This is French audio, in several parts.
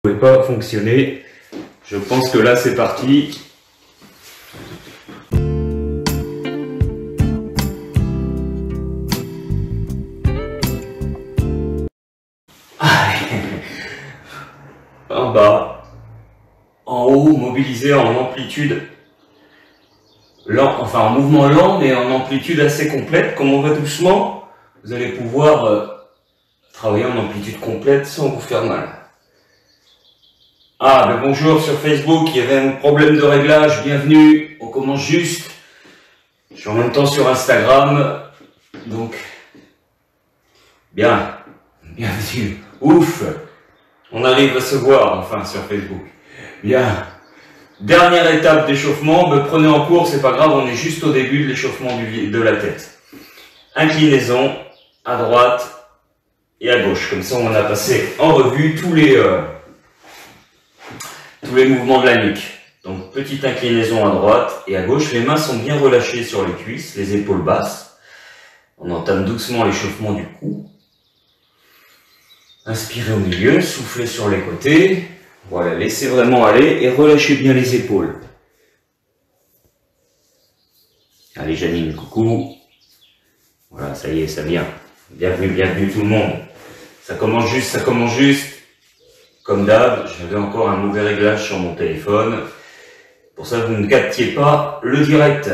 ne pouvait pas fonctionner. Je pense que là c'est parti. En bas, en haut, mobilisé en amplitude lent, enfin en mouvement lent mais en amplitude assez complète. Comme on va doucement, vous allez pouvoir travailler en amplitude complète sans vous faire mal. Ah, mais bonjour sur Facebook, il y avait un problème de réglage, bienvenue, on commence juste. Je suis en même temps sur Instagram, donc bienvenue, ouf, on arrive à se voir enfin sur Facebook. Bien, dernière étape d'échauffement, me prenez en cours, c'est pas grave, on est juste au début de l'échauffement de la tête. Inclinaison à droite et à gauche, comme ça on a passé en revue tous les mouvements de la nuque. Donc petite inclinaison à droite et à gauche, les mains sont bien relâchées sur les cuisses, les épaules basses. On entame doucement l'échauffement du cou. Inspirez au milieu, soufflez sur les côtés. Voilà, laissez vraiment aller et relâchez bien les épaules. Allez Janine, coucou. Voilà, ça y est, ça vient. Bienvenue, bienvenue tout le monde. Ça commence juste. Comme d'hab, j'avais encore un mauvais réglage sur mon téléphone. Pour ça, vous ne captiez pas le direct.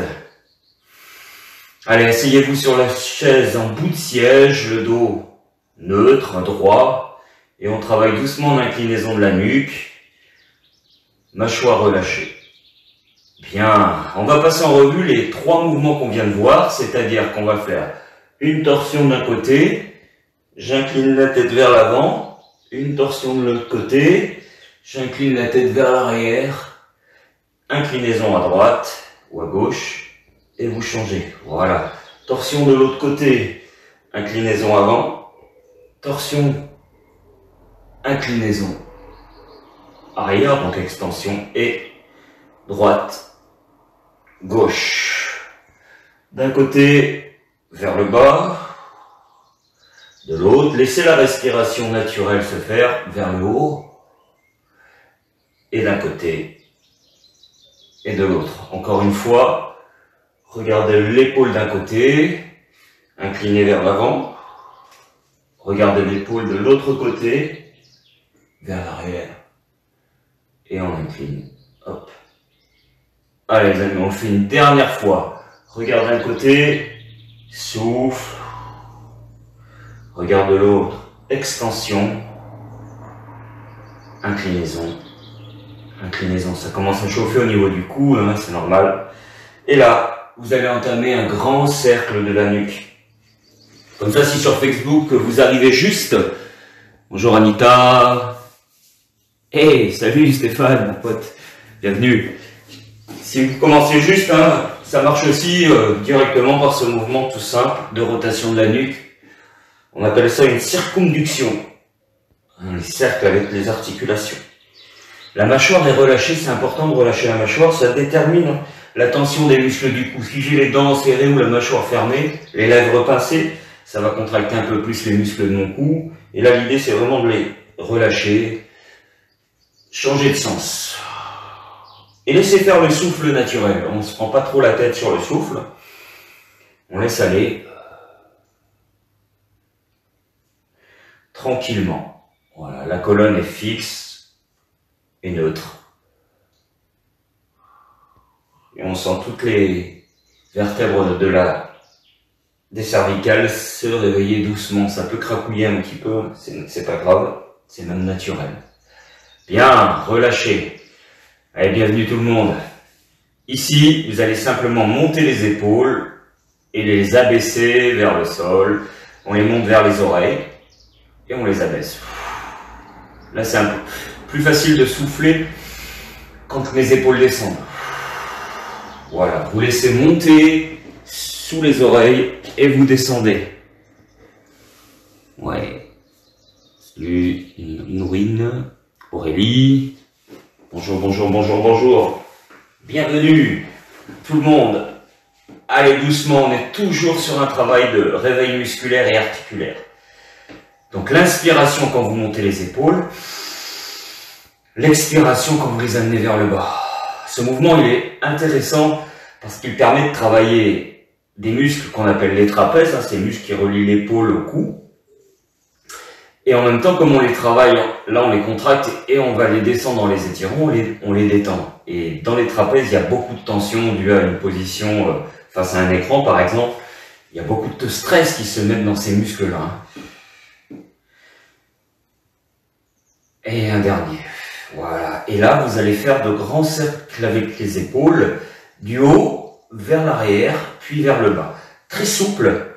Allez, asseyez-vous sur la chaise en bout de siège, le dos neutre, droit. Et on travaille doucement l'inclinaison de la nuque. Mâchoire relâchée. Bien, on va passer en revue les 3 mouvements qu'on vient de voir. C'est-à-dire qu'on va faire une torsion d'un côté. J'incline la tête vers l'avant. Une torsion de l'autre côté, j'incline la tête vers l'arrière, inclinaison à droite ou à gauche, et vous changez. Voilà. Torsion de l'autre côté, inclinaison avant, torsion, inclinaison arrière, donc extension, et droite, gauche. D'un côté, vers le bas, de l'autre, laissez la respiration naturelle se faire vers le haut, et d'un côté, et de l'autre. Encore une fois, regardez l'épaule d'un côté, inclinez vers l'avant, regardez l'épaule de l'autre côté, vers l'arrière, et on incline. Hop. Allez les amis, on le fait une dernière fois. Regardez un côté, souffle. Regarde l'autre, extension, inclinaison, inclinaison. Ça commence à chauffer au niveau du cou, hein, c'est normal. Et là, vous allez entamer un grand cercle de la nuque. Comme ça, si sur Facebook, vous arrivez juste, bonjour Anita, hey, salut Stéphane, mon pote, bienvenue. Si vous commencez juste, hein, ça marche aussi directement par ce mouvement tout simple de rotation de la nuque. On appelle ça une circumduction. Les cercles avec les articulations. La mâchoire est relâchée, c'est important de relâcher la mâchoire, ça détermine la tension des muscles du cou. Si j'ai les dents serrées ou la mâchoire fermée, les lèvres pincées, ça va contracter un peu plus les muscles de mon cou. Et là, l'idée, c'est vraiment de les relâcher, changer de sens. Et laisser faire le souffle naturel. On ne se prend pas trop la tête sur le souffle. On laisse aller. Tranquillement. Voilà, la colonne est fixe et neutre. Et on sent toutes les vertèbres des cervicales se réveiller doucement. Ça peut crapouiller un petit peu, c'est pas grave, c'est même naturel. Bien, relâchez. Allez, bienvenue tout le monde. Ici, vous allez simplement monter les épaules et les abaisser vers le sol. On les monte vers les oreilles. Et on les abaisse. Là, c'est un peu plus facile de souffler quand les épaules descendent. Voilà, vous laissez monter sous les oreilles et vous descendez. Ouais. Salut, Nourine, Aurélie. Bonjour, bonjour, bonjour, bonjour. Bienvenue, tout le monde. Allez, doucement, on est toujours sur un travail de réveil musculaire et articulaire. Donc l'inspiration quand vous montez les épaules, l'expiration quand vous les amenez vers le bas. Ce mouvement, il est intéressant parce qu'il permet de travailler des muscles qu'on appelle les trapèzes, ces muscles qui relient l'épaule au cou. Et en même temps, comme on les travaille, là on les contracte et on va les descendre dans les étirements, on les détend. Et dans les trapèzes, il y a beaucoup de tension due à une position face à un écran par exemple. Il y a beaucoup de stress qui se mettent dans ces muscles-là. Et un dernier. Voilà. Et là, vous allez faire de grands cercles avec les épaules, du haut vers l'arrière, puis vers le bas. Très souple.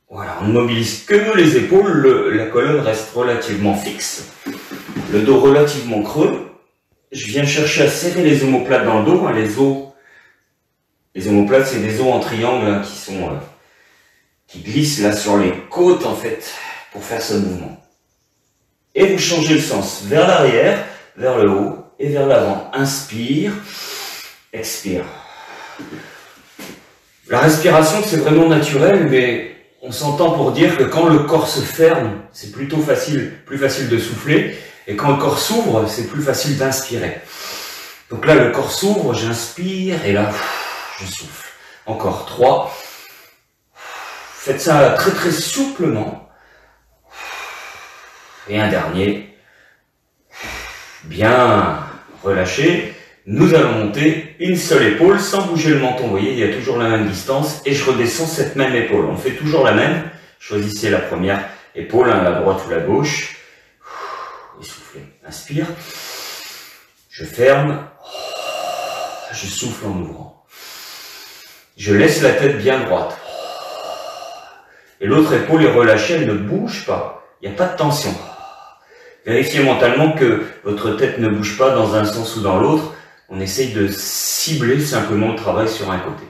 Voilà, on ne mobilise que les épaules, la colonne reste relativement fixe, le dos relativement creux. Je viens chercher à serrer les omoplates dans le dos. Les omoplates, c'est des os en triangle qui glissent là sur les côtes en fait, pour faire ce mouvement. Et vous changez le sens vers l'arrière, vers le haut et vers l'avant. Inspire, expire. La respiration, c'est vraiment naturel, mais on s'entend pour dire que quand le corps se ferme, c'est plutôt plus facile de souffler, et quand le corps s'ouvre, c'est plus facile d'inspirer. Donc là, le corps s'ouvre, j'inspire, et là, je souffle. Encore 3. Faites ça très très souplement. Et un dernier. Bien relâché. Nous allons monter une seule épaule sans bouger le menton. Vous voyez, il y a toujours la même distance. Et je redescends cette même épaule. On fait toujours la même. Choisissez la première épaule, la droite ou la gauche. Et soufflez. Inspire. Je ferme. Je souffle en ouvrant. Je laisse la tête bien droite. Et l'autre épaule est relâchée, elle ne bouge pas. Il n'y a pas de tension. Vérifiez mentalement que votre tête ne bouge pas dans un sens ou dans l'autre. On essaye de cibler simplement le travail sur un côté.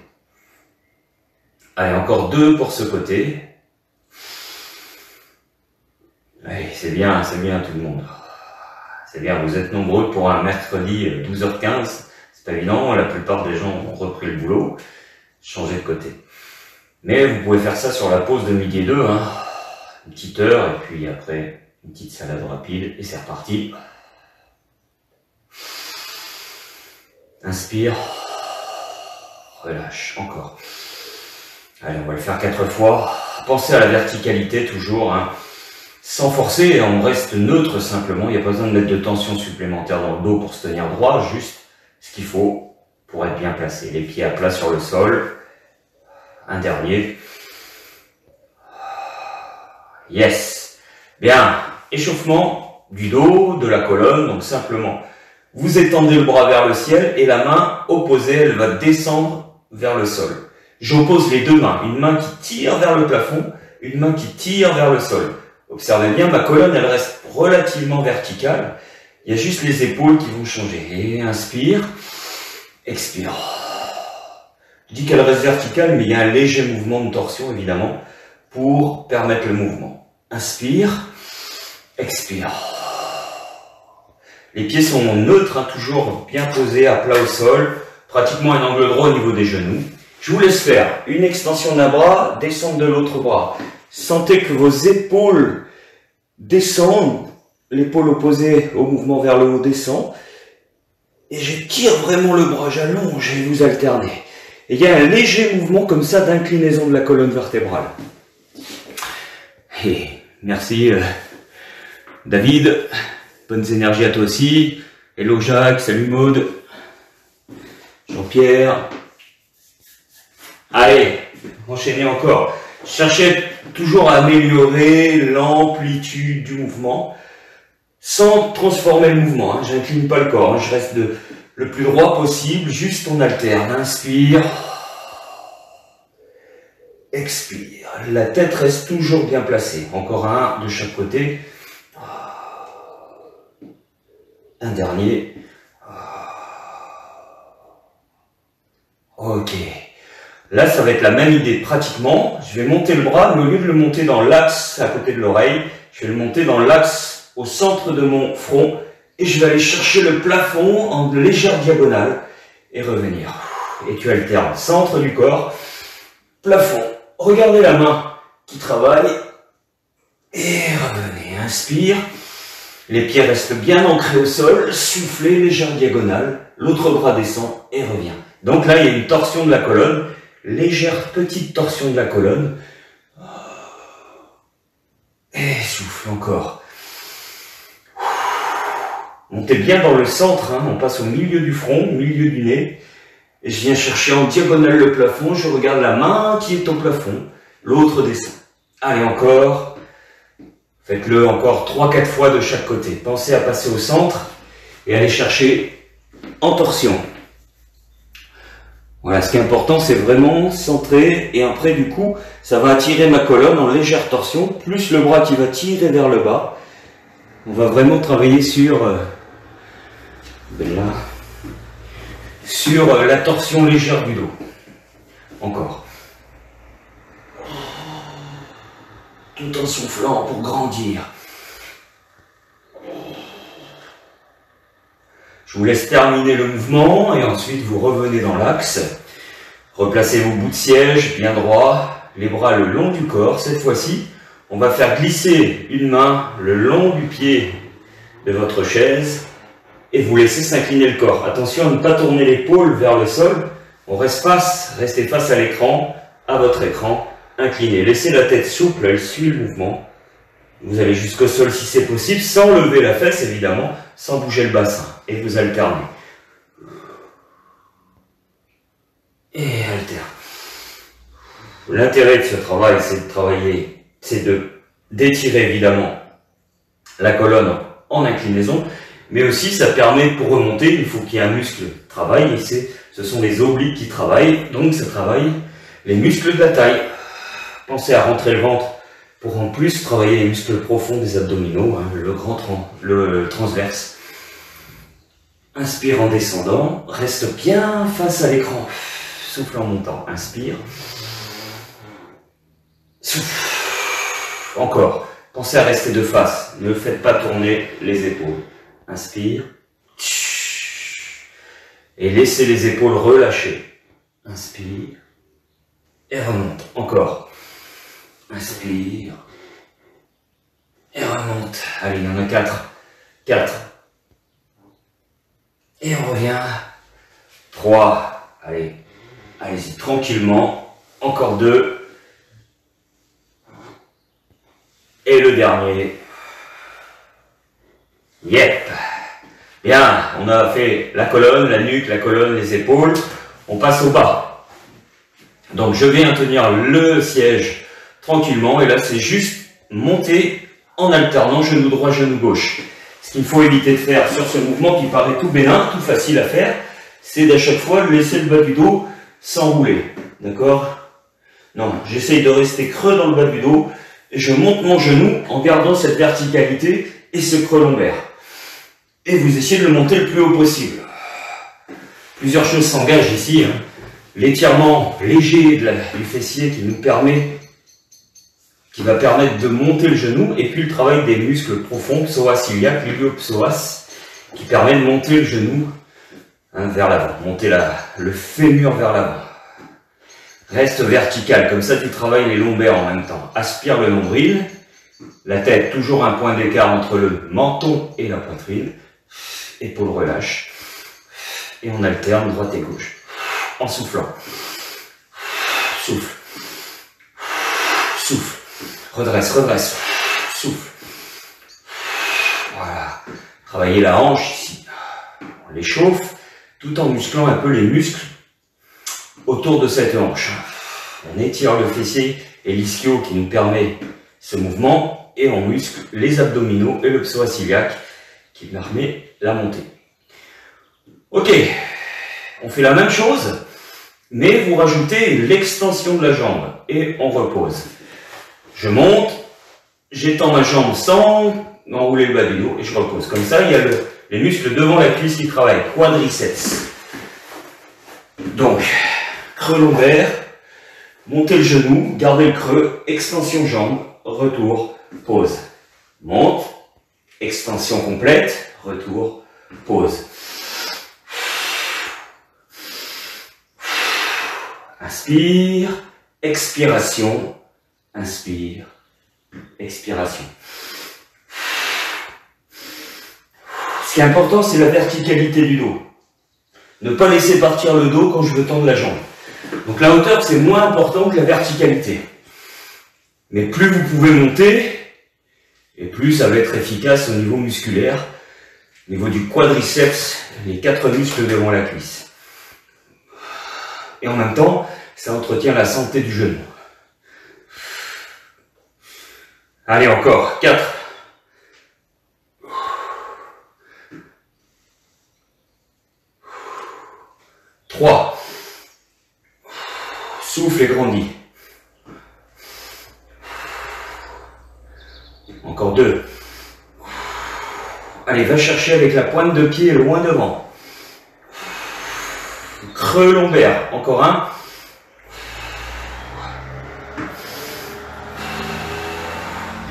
Allez, encore 2 pour ce côté. Allez, c'est bien tout le monde. C'est bien, vous êtes nombreux pour un mercredi 12h15. C'est pas évident, la plupart des gens ont repris le boulot. Changez de côté. Mais vous pouvez faire ça sur la pause de midi et 2, une petite heure, et puis après, une petite salade rapide, et c'est reparti. Inspire, relâche, encore. Allez, on va le faire 4 fois. Pensez à la verticalité toujours, sans forcer, on reste neutre simplement. Il n'y a pas besoin de mettre de tension supplémentaire dans le dos pour se tenir droit, juste ce qu'il faut pour être bien placé. Les pieds à plat sur le sol. Un dernier. Yes. Bien. Échauffement du dos, de la colonne. Donc simplement, vous étendez le bras vers le ciel et la main opposée, elle va descendre vers le sol. J'oppose les deux mains. Une main qui tire vers le plafond, une main qui tire vers le sol. Observez bien, ma colonne, elle reste relativement verticale. Il y a juste les épaules qui vont changer. Et inspire, expire. Je dis qu'elle reste verticale, mais il y a un léger mouvement de torsion, évidemment, pour permettre le mouvement. Inspire, expire. Les pieds sont neutres, toujours bien posés, à plat au sol, pratiquement un angle droit au niveau des genoux. Je vous laisse faire une extension d'un bras, descendre de l'autre bras. Sentez que vos épaules descendent, l'épaule opposée au mouvement vers le haut descend. Et je tire vraiment le bras, j'allonge et vous alternez. Et il y a un léger mouvement comme ça d'inclinaison de la colonne vertébrale. Et merci David, bonnes énergies à toi aussi. Hello Jacques, salut Maude, Jean-Pierre. Allez, enchaînez encore. Cherchez toujours à améliorer l'amplitude du mouvement sans transformer le mouvement. J'incline pas le corps, je reste le plus droit possible, juste on alterne. Inspire, expire. La tête reste toujours bien placée. Encore un de chaque côté. Un dernier. Ok. Là, ça va être la même idée pratiquement. Je vais monter le bras, mais au lieu de le monter dans l'axe à côté de l'oreille, je vais le monter dans l'axe au centre de mon front. Et je vais aller chercher le plafond en légère diagonale et revenir. Et tu alternes. Centre du corps, plafond. Regardez la main qui travaille. Et revenez. Inspire. Les pieds restent bien ancrés au sol, soufflez, légère diagonale, l'autre bras descend et revient. Donc là, il y a une torsion de la colonne, légère petite torsion de la colonne. Et souffle encore. Montez bien dans le centre, hein, on passe au milieu du front, au milieu du nez. Et je viens chercher en diagonale le plafond, je regarde la main qui est au plafond, l'autre descend. Allez, encore. Faites-le encore 3-4 fois de chaque côté. Pensez à passer au centre et aller chercher en torsion. Voilà, ce qui est important, c'est vraiment centrer et après, du coup, ça va attirer ma colonne en légère torsion, plus le bras qui va tirer vers le bas. On va vraiment travailler sur, sur la torsion légère du dos. Encore. Tout en soufflant pour grandir. Je vous laisse terminer le mouvement et ensuite vous revenez dans l'axe. Replacez vos bouts de siège bien droit, les bras le long du corps. Cette fois-ci, on va faire glisser une main le long du pied de votre chaise et vous laissez s'incliner le corps. Attention à ne pas tourner l'épaule vers le sol. On restez face à l'écran, à votre écran. Inclinez, laissez la tête souple, elle suit le mouvement. Vous allez jusqu'au sol si c'est possible, sans lever la fesse évidemment, sans bouger le bassin. Et vous alternez. Et alterne. L'intérêt de ce travail, c'est d'étirer évidemment la colonne en inclinaison, mais aussi ça permet pour remonter, il faut qu'il y ait un muscle qui travaille, et ce sont les obliques qui travaillent, donc ça travaille les muscles de la taille. Pensez à rentrer le ventre pour en plus travailler les muscles profonds des abdominaux, hein, le transverse. Inspire en descendant, reste bien face à l'écran. Souffle en montant, inspire. Souffle. Encore. Pensez à rester de face, ne faites pas tourner les épaules. Inspire. Et laissez les épaules relâcher. Inspire. Et remonte. Encore. Inspire. Et remonte. Allez, il y en a 4. 4. Et on revient. 3. Allez. Allez-y, tranquillement. Encore 2. Et le dernier. Yep. Bien, on a fait la colonne, la nuque, la colonne, les épaules. On passe au bas. Donc je viens tenir le siège tranquillement et là c'est juste monter en alternant genou droit, genou gauche. Ce qu'il faut éviter de faire sur ce mouvement qui paraît tout bénin, tout facile à faire, c'est d'à chaque fois laisser le bas du dos s'enrouler. D'accord? Non, j'essaye de rester creux dans le bas du dos et je monte mon genou en gardant cette verticalité et ce creux lombaire. Et vous essayez de le monter le plus haut possible. Plusieurs choses s'engagent ici. Hein. L'étirement léger du fessier qui va permettre de monter le genou, et puis le travail des muscles profonds, psoas iliaque, l'iliopsoas, qui permet de monter le genou vers l'avant, monter le fémur vers l'avant. Reste vertical, comme ça tu travailles les lombaires en même temps. Aspire le nombril, la tête, toujours un point d'écart entre le menton et la poitrine, épaule relâche, et on alterne droite et gauche, en soufflant. Souffle. Souffle. Redresse, redresse. Souffle. Voilà. Travaillez la hanche ici. On l'échauffe tout en musclant un peu les muscles autour de cette hanche. On étire le fessier et l'ischio qui nous permet ce mouvement et on muscle les abdominaux et le psoas iliaque qui permet la montée. Ok, on fait la même chose, mais vous rajoutez l'extension de la jambe et on repose. Je monte, j'étends ma jambe sans enrouler le bas du dos et je repose. Comme ça, il y a les muscles devant la cuisse qui travaillent, quadriceps. Donc, creux lombaire, montez le genou, gardez le creux, extension jambe, retour, pause. Monte, extension complète, retour, pause. Inspire, expiration, inspire, expiration. Ce qui est important, c'est la verticalité du dos. Ne pas laisser partir le dos quand je veux tendre la jambe. Donc la hauteur, c'est moins important que la verticalité. Mais plus vous pouvez monter, et plus ça va être efficace au niveau musculaire, au niveau du quadriceps, les 4 muscles devant la cuisse. Et en même temps, ça entretient la santé du genou. Allez, encore, 4. 3. Souffle et grandis. Encore 2. Allez, va chercher avec la pointe de pied loin devant. Creux lombaire. Encore 1.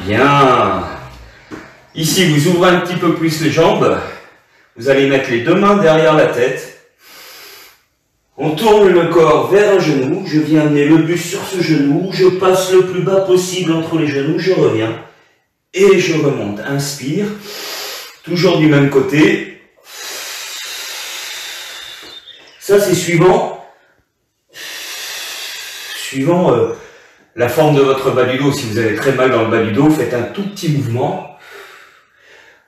Bien. Ici, vous ouvrez un petit peu plus les jambes. Vous allez mettre les 2 mains derrière la tête. On tourne le corps vers un genou. Je viens amener le buste sur ce genou. Je passe le plus bas possible entre les genoux. Je reviens. Et je remonte. Inspire. Toujours du même côté. Ça, c'est suivant la forme de votre bas du dos. Si vous avez très mal dans le bas du dos, faites un tout petit mouvement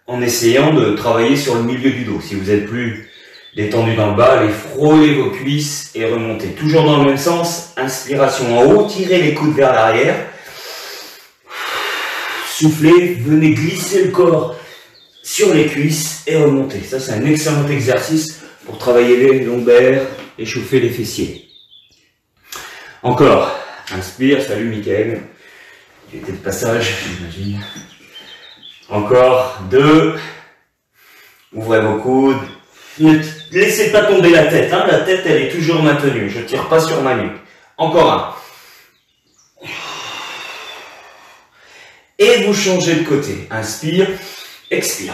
en essayant de travailler sur le milieu du dos. Si vous êtes plus détendu dans le bas, allez frôler vos cuisses et remonter. Toujours dans le même sens. Inspiration en haut. Tirez les coudes vers l'arrière. Soufflez. Venez glisser le corps sur les cuisses et remonter. Ça, c'est un excellent exercice pour travailler les lombaires et chauffer les fessiers. Encore. Inspire. Salut Mickaël. Tu étais de passage, j'imagine. Encore. 2. Ouvrez vos coudes. Ne laissez pas tomber la tête. Hein. La tête, elle est toujours maintenue. Je ne tire pas sur ma nuque. Encore 1. Et vous changez de côté. Inspire. Expire.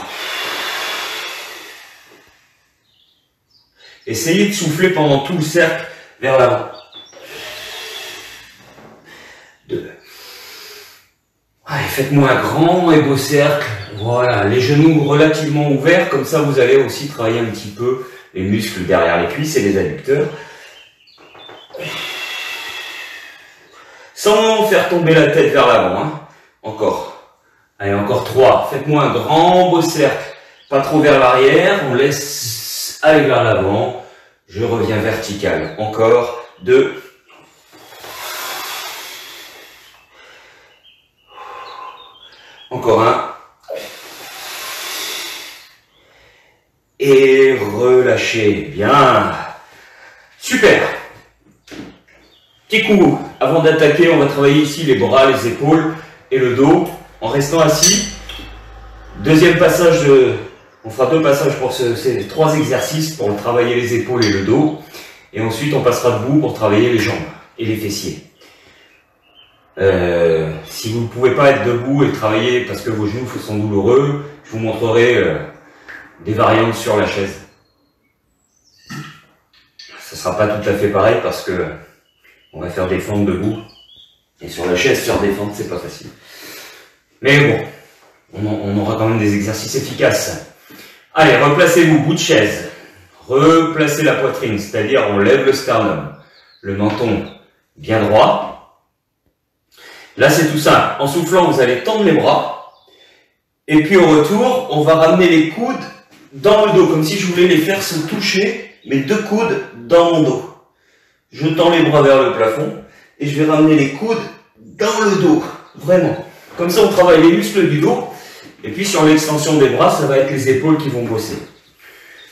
Essayez de souffler pendant tout le cercle vers l'avant. 2. Allez, faites-moi un grand et beau cercle. Voilà, les genoux relativement ouverts. Comme ça, vous allez aussi travailler un petit peu les muscles derrière les cuisses et les adducteurs. Sans faire tomber la tête vers l'avant. Hein. Encore. Allez, encore 3. Faites-moi un grand beau cercle. Pas trop vers l'arrière. On laisse aller vers l'avant. Je reviens vertical. Encore 2. Encore 1. Et relâchez. Bien. Super. Petit coup. Avant d'attaquer, on va travailler ici les bras, les épaules et le dos. En restant assis. Deuxième passage on fera 2 passages pour ces 3 exercices pour travailler les épaules et le dos. Et ensuite, on passera debout pour travailler les jambes et les fessiers. Si vous ne pouvez pas être debout et travailler parce que vos genoux sont douloureux, je vous montrerai des variantes sur la chaise. Ce ne sera pas tout à fait pareil parce que on va faire des fentes debout. Et sur la chaise, faire des fentes, c'est pas facile. Mais bon, on aura quand même des exercices efficaces. Allez, replacez-vous, bout de chaise. Replacez la poitrine, c'est-à-dire on lève le sternum. Le menton bien droit. Là, c'est tout simple. En soufflant, vous allez tendre les bras. Et puis au retour, on va ramener les coudes dans le dos, comme si je voulais les faire se toucher, mes 2 coudes dans mon dos. Je tends les bras vers le plafond et je vais ramener les coudes dans le dos, vraiment. Comme ça, on travaille les muscles du dos. Et puis sur l'extension des bras, ça va être les épaules qui vont bosser.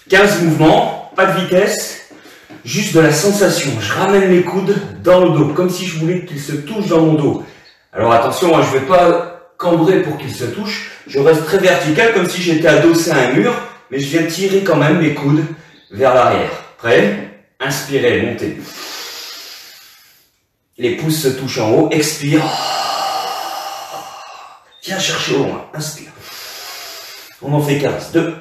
15 mouvements, pas de vitesse, juste de la sensation. Je ramène les coudes dans le dos, comme si je voulais qu'ils se touchent dans mon dos. Alors attention, hein, je ne vais pas cambrer pour qu'ils se touchent. Je reste très vertical, comme si j'étais adossé à un mur, mais je viens tirer quand même mes coudes vers l'arrière. Prêt? Inspirez, montez. Les pouces se touchent en haut, expire. Viens chercher au loin, inspire. On en fait 15, 2.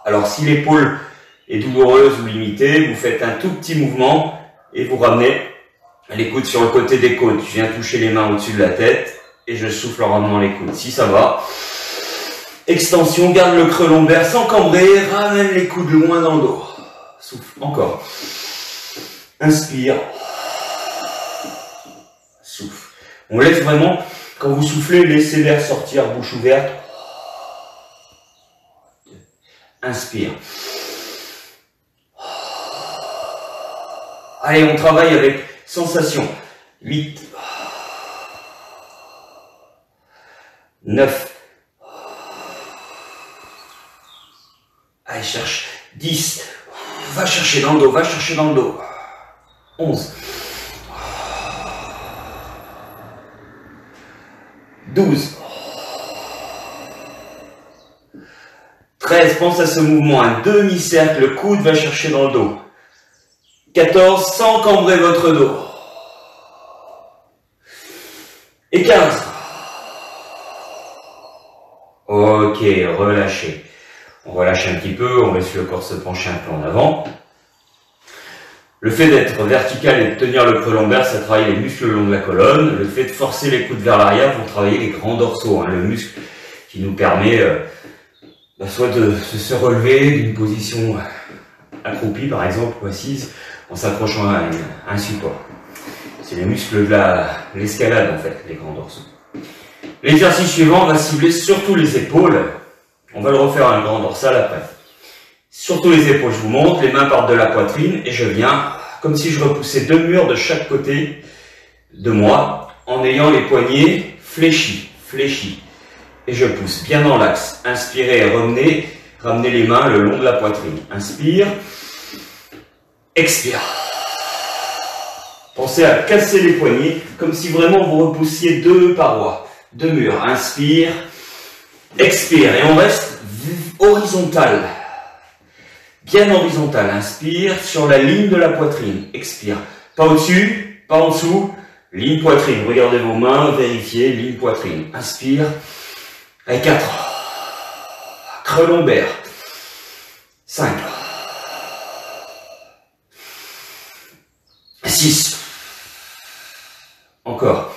Alors si l'épaule est douloureuse ou limitée, vous faites un tout petit mouvement et vous ramenez les coudes sur le côté des côtes. Je viens toucher les mains au-dessus de la tête et je souffle en ramenant les coudes. Si ça va, Extension, garde le creux lombaire sans cambrer, ramène les coudes loin dans le dos. Souffle, encore. Inspire. Souffle. On laisse vraiment, quand vous soufflez, laissez l'air sortir, bouche ouverte. Inspire. Allez, on travaille avec sensation. 8. 9. Allez, cherche. 10. Va chercher dans le dos, va chercher dans le dos. 11. 12. 13. Pense à ce mouvement, un demi-cercle, le coude va chercher dans le dos. 14. Sans cambrer votre dos. Et 15. Ok, relâchez. On relâche un petit peu, on laisse le corps se pencher un peu en avant. Le fait d'être vertical et de tenir le creux lombaire, ça travaille les muscles le long de la colonne. Le fait de forcer les coudes vers l'arrière pour travailler les grands dorsaux, le muscle qui nous permet soit de se relever d'une position accroupie par exemple ou assise en s'accrochant à un support. C'est les muscles de l'escalade en fait, les grands dorsaux. L'exercice suivant, on va cibler surtout les épaules. On va le refaire un grand dorsal après. Surtout les épaules, je vous montre, les mains partent de la poitrine et je viens, comme si je repoussais 2 murs de chaque côté de moi, en ayant les poignets fléchis. Et je pousse bien dans l'axe. Inspirez et ramenez les mains le long de la poitrine. Inspire, expire. Pensez à casser les poignets, comme si vraiment vous repoussiez 2 parois, 2 murs. Inspire, expire, et on reste horizontal. Bien horizontal. Inspire sur la ligne de la poitrine. Expire. Pas au-dessus, pas en dessous. Ligne poitrine. Regardez vos mains, vérifiez. Ligne poitrine. Inspire. Et 4. Creux lombaire. 5. 6. Encore.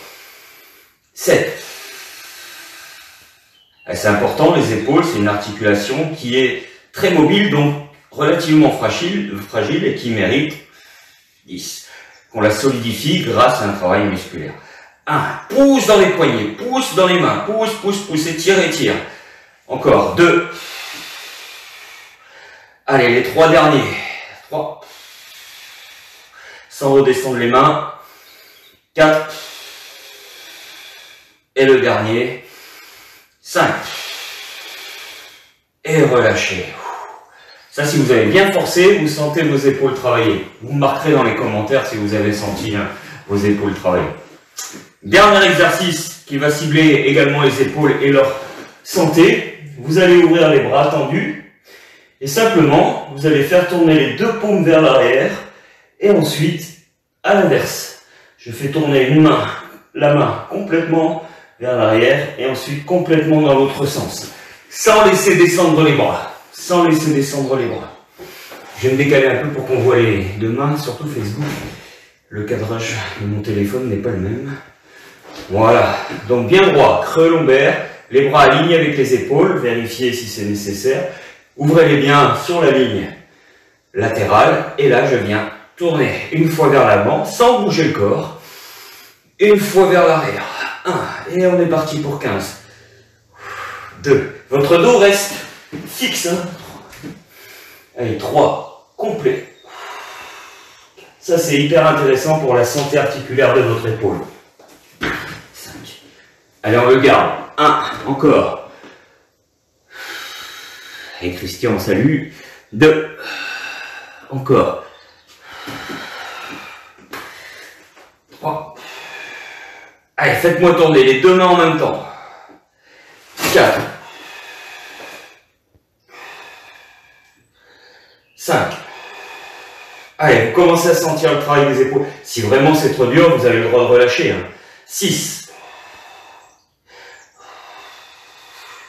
7. C'est important, les épaules, c'est une articulation qui est très mobile, donc relativement fragile et qui mérite 10. Qu'on la solidifie grâce à un travail musculaire. 1. Pousse dans les poignets, pousse dans les mains, pousse, étire. Encore. 2. Allez, les 3 derniers. 3. Sans redescendre les mains. 4. Et le dernier. 5. Et relâchez. Ça, si vous avez bien forcé, vous sentez vos épaules travailler. Vous marquerez dans les commentaires si vous avez senti vos épaules travailler. Dernier exercice qui va cibler également les épaules et leur santé. Vous allez ouvrir les bras tendus et simplement, vous allez faire tourner les 2 paumes vers l'arrière et ensuite, à l'inverse. Je fais tourner la main complètement vers l'arrière et ensuite complètement dans l'autre sens. Sans laisser descendre les bras. Je vais me décaler un peu pour qu'on voit les 2 mains, surtout Facebook. Le cadrage de mon téléphone n'est pas le même. Voilà, donc bien droit, creux lombaire, les bras alignés avec les épaules, vérifiez si c'est nécessaire. Ouvrez-les bien sur la ligne latérale, et là je viens tourner une fois vers l'avant, sans bouger le corps, une fois vers l'arrière. 1, et on est parti pour 15. 2, votre dos reste fixe. Allez, 3, complet. Ça c'est hyper intéressant pour la santé articulaire de votre épaule. 5. Allez, on le garde. 1, encore. Et Christian, salut. 2, encore. 3. Allez, faites-moi tourner les 2 mains en même temps. 4. 5. Allez, vous commencez à sentir le travail des épaules. Si vraiment c'est trop dur, vous avez le droit de relâcher. 6.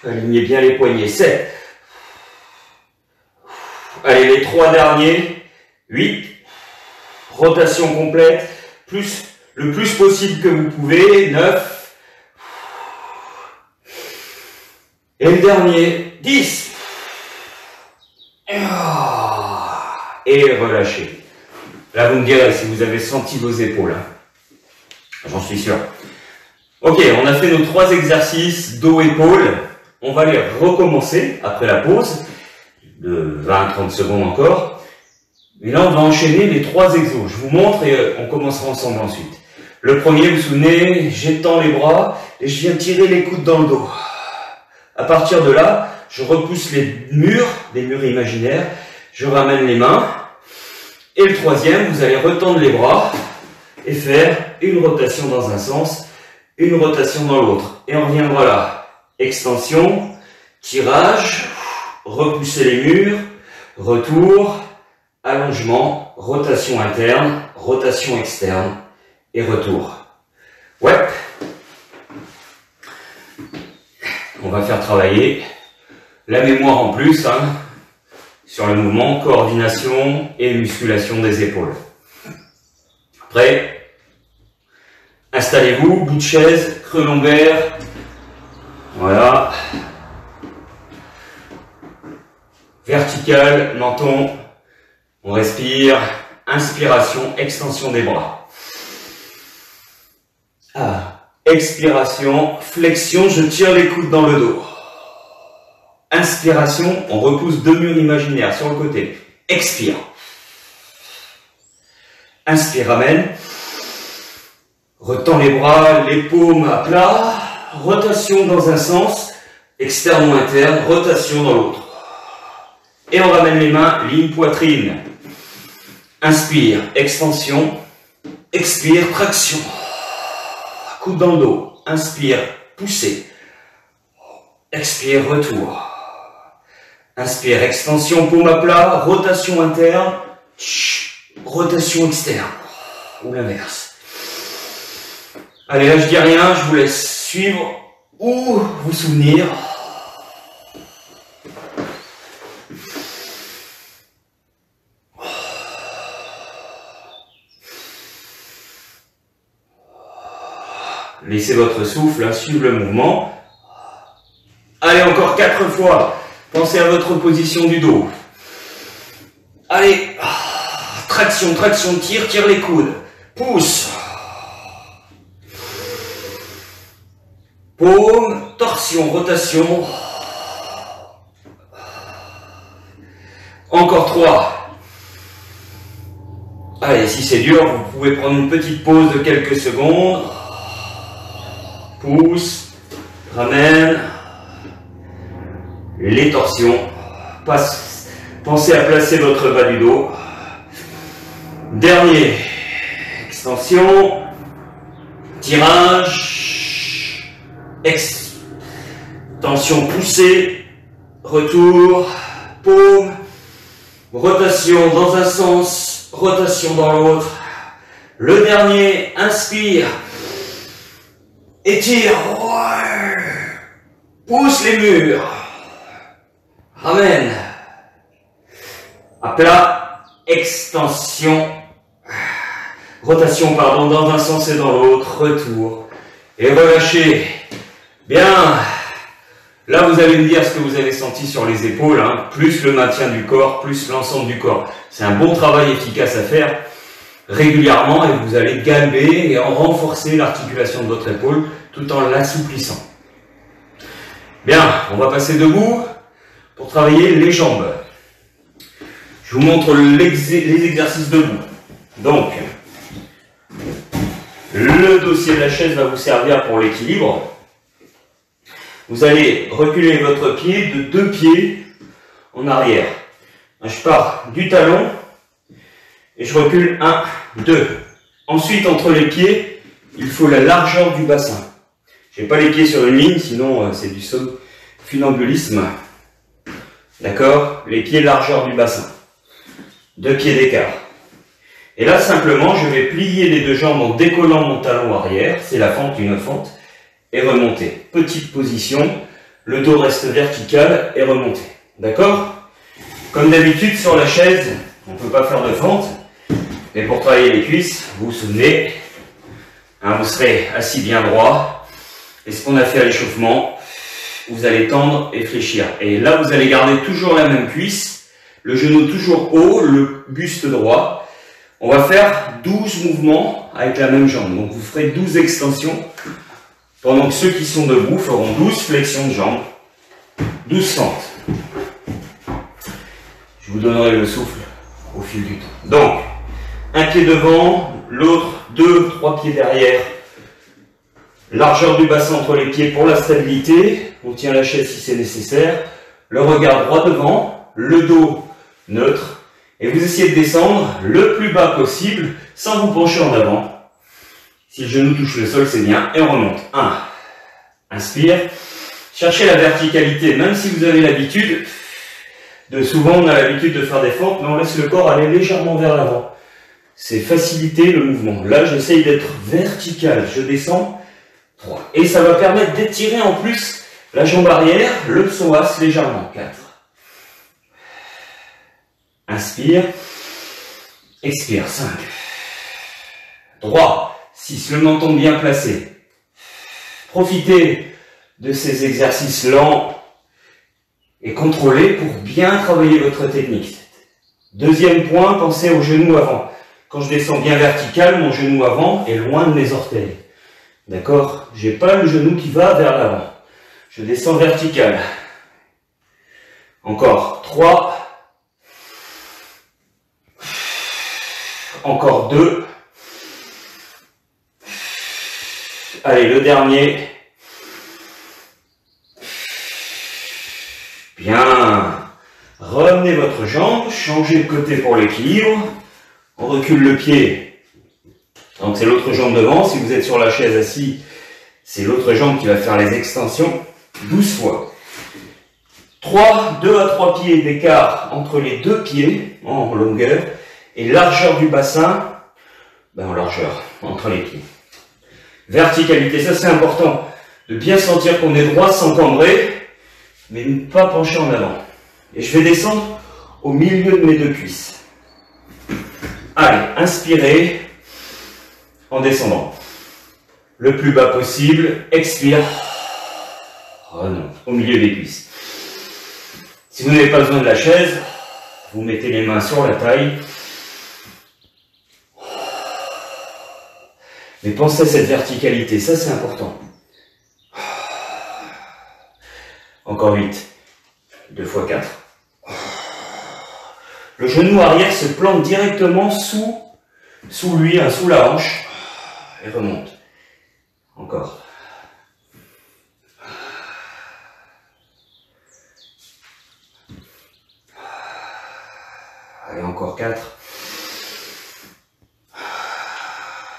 Alignez bien les poignets. 7. Allez, les 3 derniers. 8. Rotation complète. Le plus possible que vous pouvez. 9. Et le dernier, 10. Et relâchez. Là, vous me direz si vous avez senti vos épaules. J'en suis sûr. Ok, on a fait nos 3 exercices dos-épaules. On va les recommencer après la pause de 20-30 secondes encore. Et là, on va enchaîner les 3 exos. Je vous montre et on commencera ensemble ensuite. Le premier, vous vous souvenez, j'étends les bras et je viens tirer les coudes dans le dos. À partir de là, je repousse les murs imaginaires, je ramène les mains. Et le troisième, vous allez retendre les bras et faire une rotation dans un sens, une rotation dans l'autre. Et on reviendra là. Extension, tirage, repousser les murs, retour, allongement, rotation interne, rotation externe et retour. Ouais. On va faire travailler la mémoire en plus, hein, sur le mouvement, coordination et musculation des épaules. Prêt? Installez-vous, bout de chaise, creux lombaire. Voilà. Vertical, menton. On respire. Inspiration, extension des bras. Expiration, flexion, je tire les coudes dans le dos. Inspiration, on repousse 2 murs imaginaires sur le côté. Expire. Inspire, ramène. Retends les bras, les paumes à plat. Rotation dans un sens, externe ou interne, rotation dans l'autre. Et on ramène les mains, ligne poitrine. Inspire, extension. Expire, traction. Coude dans le dos. Inspire, poussée. Expire, retour. Inspire, extension, paume à plat, rotation interne, rotation externe. Ou l'inverse. Allez, là je dis rien, je vous laisse suivre ou vous souvenir. Laissez votre souffle suivre le mouvement. Allez, encore 4 fois. Pensez à votre position du dos. Allez. Traction, traction, tire les coudes. Pousse. Paume, torsion, rotation. Encore 3. Allez, si c'est dur, vous pouvez prendre une petite pause de quelques secondes. Pousse, ramène. Les torsions. Pensez à placer votre bas du dos. Dernier. Extension. Tirage. Extension poussée. Retour. Paume. Rotation dans un sens. Rotation dans l'autre. Le dernier. Inspire. Étire. Pousse les murs. Ramène. À plat. Extension. Rotation, pardon, dans un sens et dans l'autre. Retour. Et relâchez. Bien. Là, vous allez me dire ce que vous avez senti sur les épaules, hein, plus le maintien du corps, plus l'ensemble du corps. C'est un bon travail efficace à faire régulièrement et vous allez galber et en renforcer l'articulation de votre épaule tout en l'assouplissant. Bien, on va passer debout pour travailler les jambes. Je vous montre les exercices debout. Donc, le dossier de la chaise va vous servir pour l'équilibre. Vous allez reculer votre pied de 2 pieds en arrière. Je pars du talon et je recule 1, 2. Ensuite, entre les pieds, il faut la largeur du bassin. Je n'ai pas les pieds sur une ligne, sinon c'est du funambulisme. D'accord? Les pieds largeur du bassin. 2 pieds d'écart. Et là, simplement, je vais plier les 2 jambes en décollant mon talon arrière. C'est la fente, une fente. Et remonter. Petite position. Le dos reste vertical et remonter. D'accord? Comme d'habitude, sur la chaise, on ne peut pas faire de fente. Mais pour travailler les cuisses, vous vous souvenez, hein, vous serez assis bien droit. Et ce qu'on a fait à l'échauffement, vous allez tendre et fléchir. Et là, vous allez garder toujours la même cuisse, le genou toujours haut, le buste droit. On va faire 12 mouvements avec la même jambe. Donc, vous ferez 12 extensions, pendant que ceux qui sont debout feront 12 flexions de jambes, 12 fentes. Je vous donnerai le souffle au fil du temps. Donc, un pied devant, l'autre, 2, 3 pieds derrière. Largeur du bassin entre les pieds pour la stabilité. On tient la chaise si c'est nécessaire. Le regard droit devant, le dos neutre. Et vous essayez de descendre le plus bas possible sans vous pencher en avant. Si le genou touche le sol, c'est bien. Et on remonte. 1. Inspire. Cherchez la verticalité, même si vous avez l'habitude souvent on a l'habitude de faire des fentes, mais on laisse le corps aller légèrement vers l'avant. C'est faciliter le mouvement. Là, j'essaye d'être vertical. Je descends. 3. Et ça va permettre d'étirer en plus la jambe arrière, le psoas légèrement. 4. Inspire. Expire. 5. Droit. 6. Le menton bien placé. Profitez de ces exercices lents et contrôlés pour bien travailler votre technique. Deuxième point, pensez au genou avant. Quand je descends bien vertical, mon genou avant est loin de mes orteils. D'accord? J'ai pas le genou qui va vers l'avant. Je descends vertical. Encore 3. Encore 2. Allez, le dernier. Bien. Remenez votre jambe, changez de côté pour l'équilibre. On recule le pied. Donc c'est l'autre jambe devant. Si vous êtes sur la chaise assis, c'est l'autre jambe qui va faire les extensions 12 fois. 2 à 3 pieds d'écart entre les deux pieds en longueur et largeur du bassin en largeur entre les pieds. Verticalité, ça c'est important. De bien sentir qu'on est droit sans cambrer, mais ne pas pencher en avant. Et je vais descendre au milieu de mes deux cuisses. Allez, inspirez en descendant. Le plus bas possible, expire. Remonte au milieu des cuisses. Si vous n'avez pas besoin de la chaise, vous mettez les mains sur la taille. Mais pensez à cette verticalité, ça c'est important. Encore 8. 2 fois 4. Le genou arrière se plante directement sous lui, sous la hanche, et remonte. Encore. Allez, encore 4.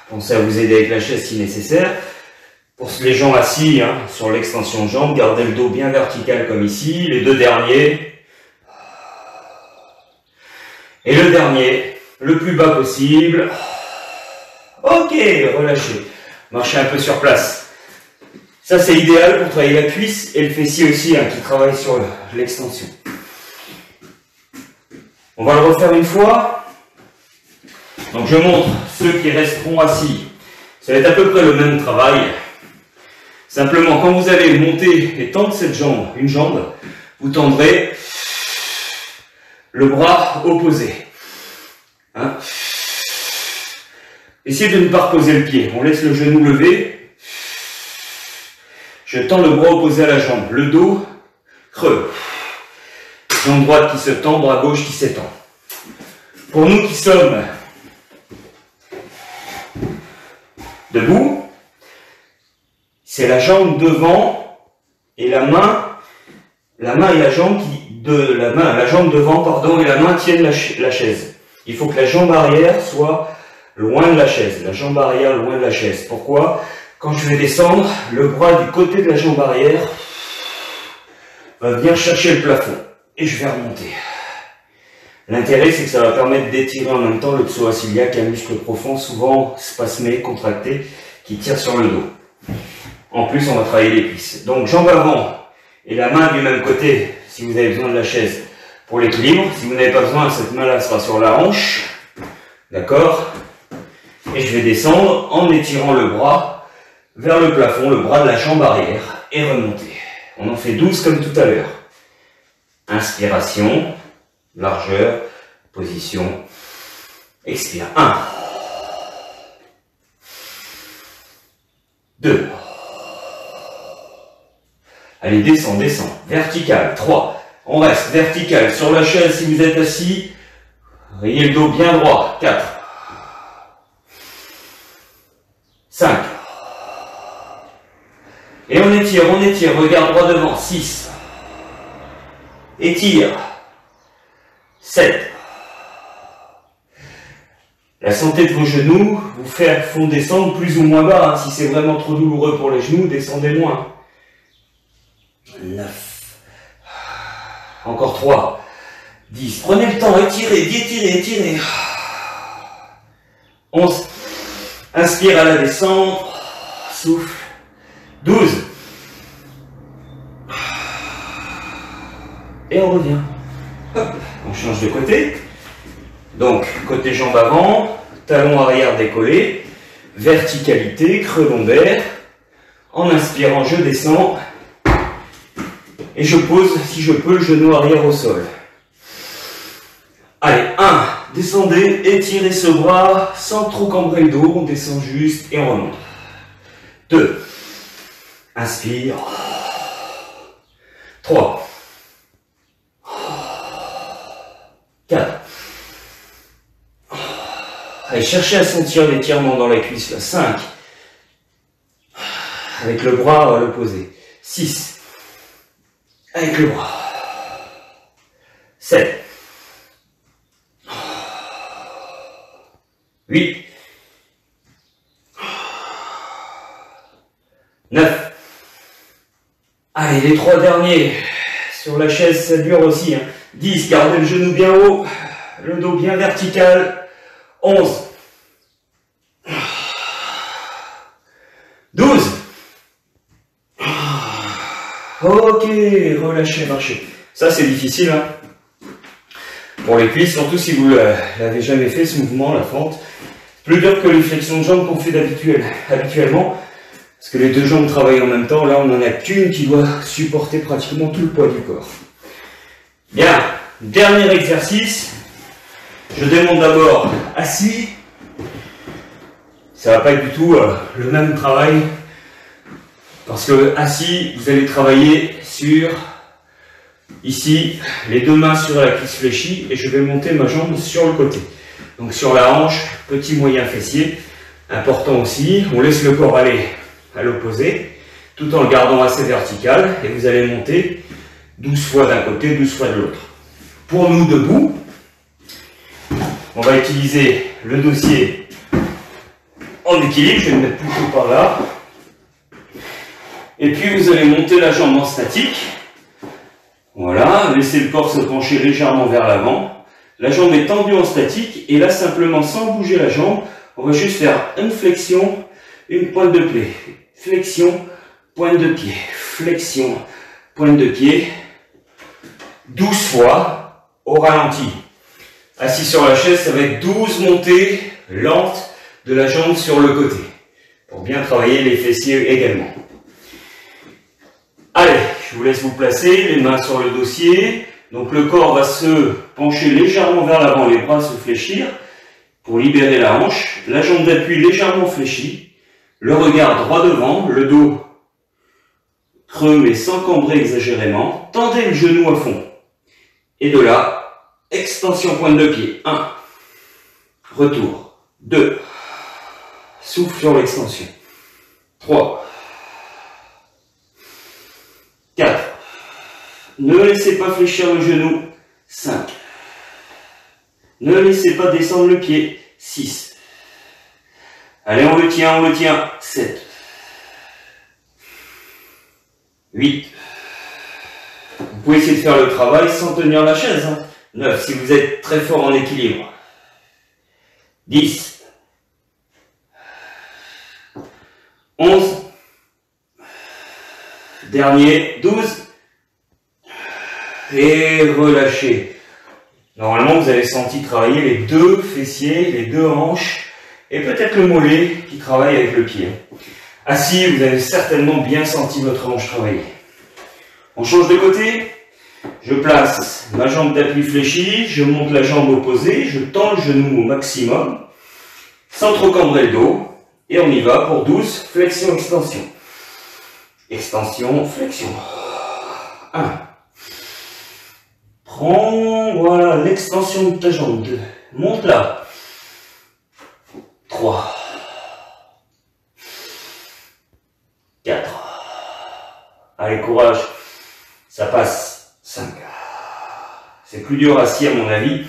Pensez à vous aider avec la chaise si nécessaire. Pour les gens assis sur l'extension de jambe, gardez le dos bien vertical comme ici. Les deux derniers. Et le dernier, le plus bas possible. Ok, relâchez. Marchez un peu sur place. Ça, c'est idéal pour travailler la cuisse et le fessier aussi, qui travaille sur l'extension. On va le refaire une fois. Donc, je montre ceux qui resteront assis. Ça va être à peu près le même travail. Simplement, quand vous allez monter et tendre cette jambe, une jambe, vous tendrez le bras opposé. Essayez de ne pas reposer le pied. On laisse le genou levé. Je tends le bras opposé à la jambe. Le dos creux. Jambe droite qui se tend, bras gauche qui s'étend. Pour nous qui sommes debout, c'est la jambe devant et la main et la jambe la jambe devant, pardon, et la main tiennent la chaise. Il faut que la jambe arrière soit loin de la chaise. La jambe arrière loin de la chaise. Pourquoi? Quand je vais descendre, le bras du côté de la jambe arrière va venir chercher le plafond. Et je vais remonter. L'intérêt, c'est que ça va permettre d'étirer en même temps le psoas iliaque, un muscle profond, souvent spasmé, contracté, qui tire sur le dos. En plus, on va travailler les cuisses. Donc, jambe avant et la main du même côté, si vous avez besoin de la chaise pour l'équilibre. Si vous n'avez pas besoin, cette main-là sera sur la hanche. D'accord? Et je vais descendre en étirant le bras vers le plafond, le bras de la jambe arrière, et remonter. On en fait 12 comme tout à l'heure. Inspiration, largeur, position, expire. 1, 2. Allez, descend, descend. Vertical, 3. On reste vertical sur la chaise si vous êtes assis. Ayez le dos bien droit. 4. 5. Et on étire, regarde droit devant. 6. Étire. 7. La santé de vos genoux vous font descendre plus ou moins bas. Hein. Si c'est vraiment trop douloureux pour les genoux, descendez moins. 9. Encore 3. 10. Prenez le temps, étirez. 11. Inspire à la descente. Souffle. 12. Et on revient. Hop. On change de côté. Donc, côté jambe avant, talon arrière décollé, verticalité, creux lombaire. En inspirant, je descends. Et je pose, si je peux, le genou arrière au sol. Allez, 1. Descendez, étirez ce bras sans trop cambrer le dos. On descend juste et on remonte. 2. Inspire. 3. 4. Allez, cherchez à sentir l'étirement dans la cuisse. Là. 5. Avec le bras à l'opposé. 6. Avec le bras. 7. 8. 9. Allez, les 3 derniers. Sur la chaise, ça dure aussi. 10. Gardez le genou bien haut. Le dos bien vertical. 11. 12. Ok, relâchez, marchez. Ça, c'est difficile. Hein. Pour les cuisses, surtout si vous l'avez jamais fait, ce mouvement, la fente. Plus dur que les flexions de jambes qu'on fait habituellement. Parce que les deux jambes travaillent en même temps. Là, on n'en a qu'une qui doit supporter pratiquement tout le poids du corps. Bien, dernier exercice. Je démonte d'abord assis. Ça va pas être du tout le même travail. Parce que assis, vous allez travailler sur, ici, les deux mains sur la cuisse fléchie. Et je vais monter ma jambe sur le côté. Donc sur la hanche, petit moyen fessier. Important aussi, on laisse le corps aller à l'opposé, tout en le gardant assez vertical. Et vous allez monter 12 fois d'un côté, 12 fois de l'autre. Pour nous, debout, on va utiliser le dossier en équilibre. Je vais le mettre plutôt par là. Et puis vous allez monter la jambe en statique. Voilà, laissez le corps se pencher légèrement vers l'avant. La jambe est tendue en statique. Et là, simplement, sans bouger la jambe, on va juste faire une flexion, une pointe de pied. Flexion, pointe de pied. Flexion, pointe de pied. 12 fois au ralenti. Assis sur la chaise, ça va être 12 montées lentes de la jambe sur le côté. Pour bien travailler les fessiers également. Allez, je vous laisse vous placer, les mains sur le dossier. Donc le corps va se pencher légèrement vers l'avant, les bras se fléchir pour libérer la hanche. La jambe d'appui légèrement fléchie. Le regard droit devant, le dos creux mais sans cambrer exagérément. Tendez le genou à fond. Et de là, extension pointe de pied. 1. Retour. 2. Souffle sur l'extension. 3. 4. Ne laissez pas fléchir le genou. 5. Ne laissez pas descendre le pied. 6. Allez, on le tient. 7. 8. Vous pouvez essayer de faire le travail sans tenir la chaise. 9, si vous êtes très fort en équilibre. 10. 11. Dernier, 12. Et relâchez. Normalement, vous avez senti travailler les deux fessiers, les deux hanches, et peut-être le mollet qui travaille avec le pied. Assis, vous avez certainement bien senti votre hanche travailler. On change de côté. Je place ma jambe d'appui fléchie, je monte la jambe opposée, je tends le genou au maximum, sans trop cambrer le dos, et on y va pour 12 flexion-extension. Extension, flexion. 1. Prends, voilà, l'extension de ta jambe. 2. Monte là. 3. 4. Allez, courage. Ça passe. 5. C'est plus dur assis à mon avis,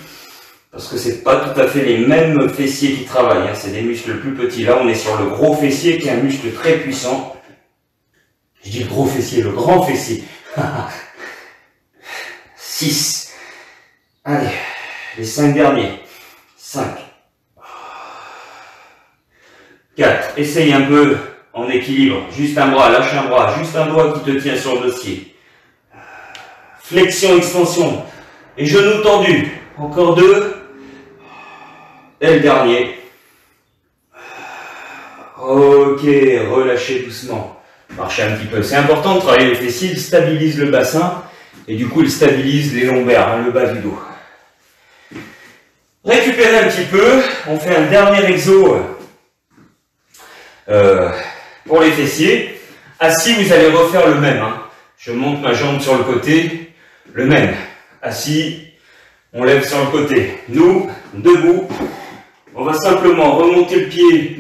parce que c'est pas tout à fait les mêmes fessiers qui travaillent, hein. C'est des muscles plus petits. Là, on est sur le gros fessier qui est un muscle très puissant. Je dis le gros fessier, le grand fessier. 6. Allez, les 5 derniers. 5. 4. Essaye un peu en équilibre. Juste un bras, lâche un bras, juste un doigt qui te tient sur le dossier. Flexion, extension. Et genoux tendus. Encore 2. Et le dernier. Ok, relâchez doucement. Marchez un petit peu. C'est important de travailler le fessier, il stabilise le bassin. Et du coup, il stabilise les lombaires, hein, le bas du dos. Récupérez un petit peu. On fait un dernier exo pour les fessiers. Assis, vous allez refaire le même. Hein. Je monte ma jambe sur le côté. Le même. Assis, on lève sur le côté. Nous, debout, on va simplement remonter le pied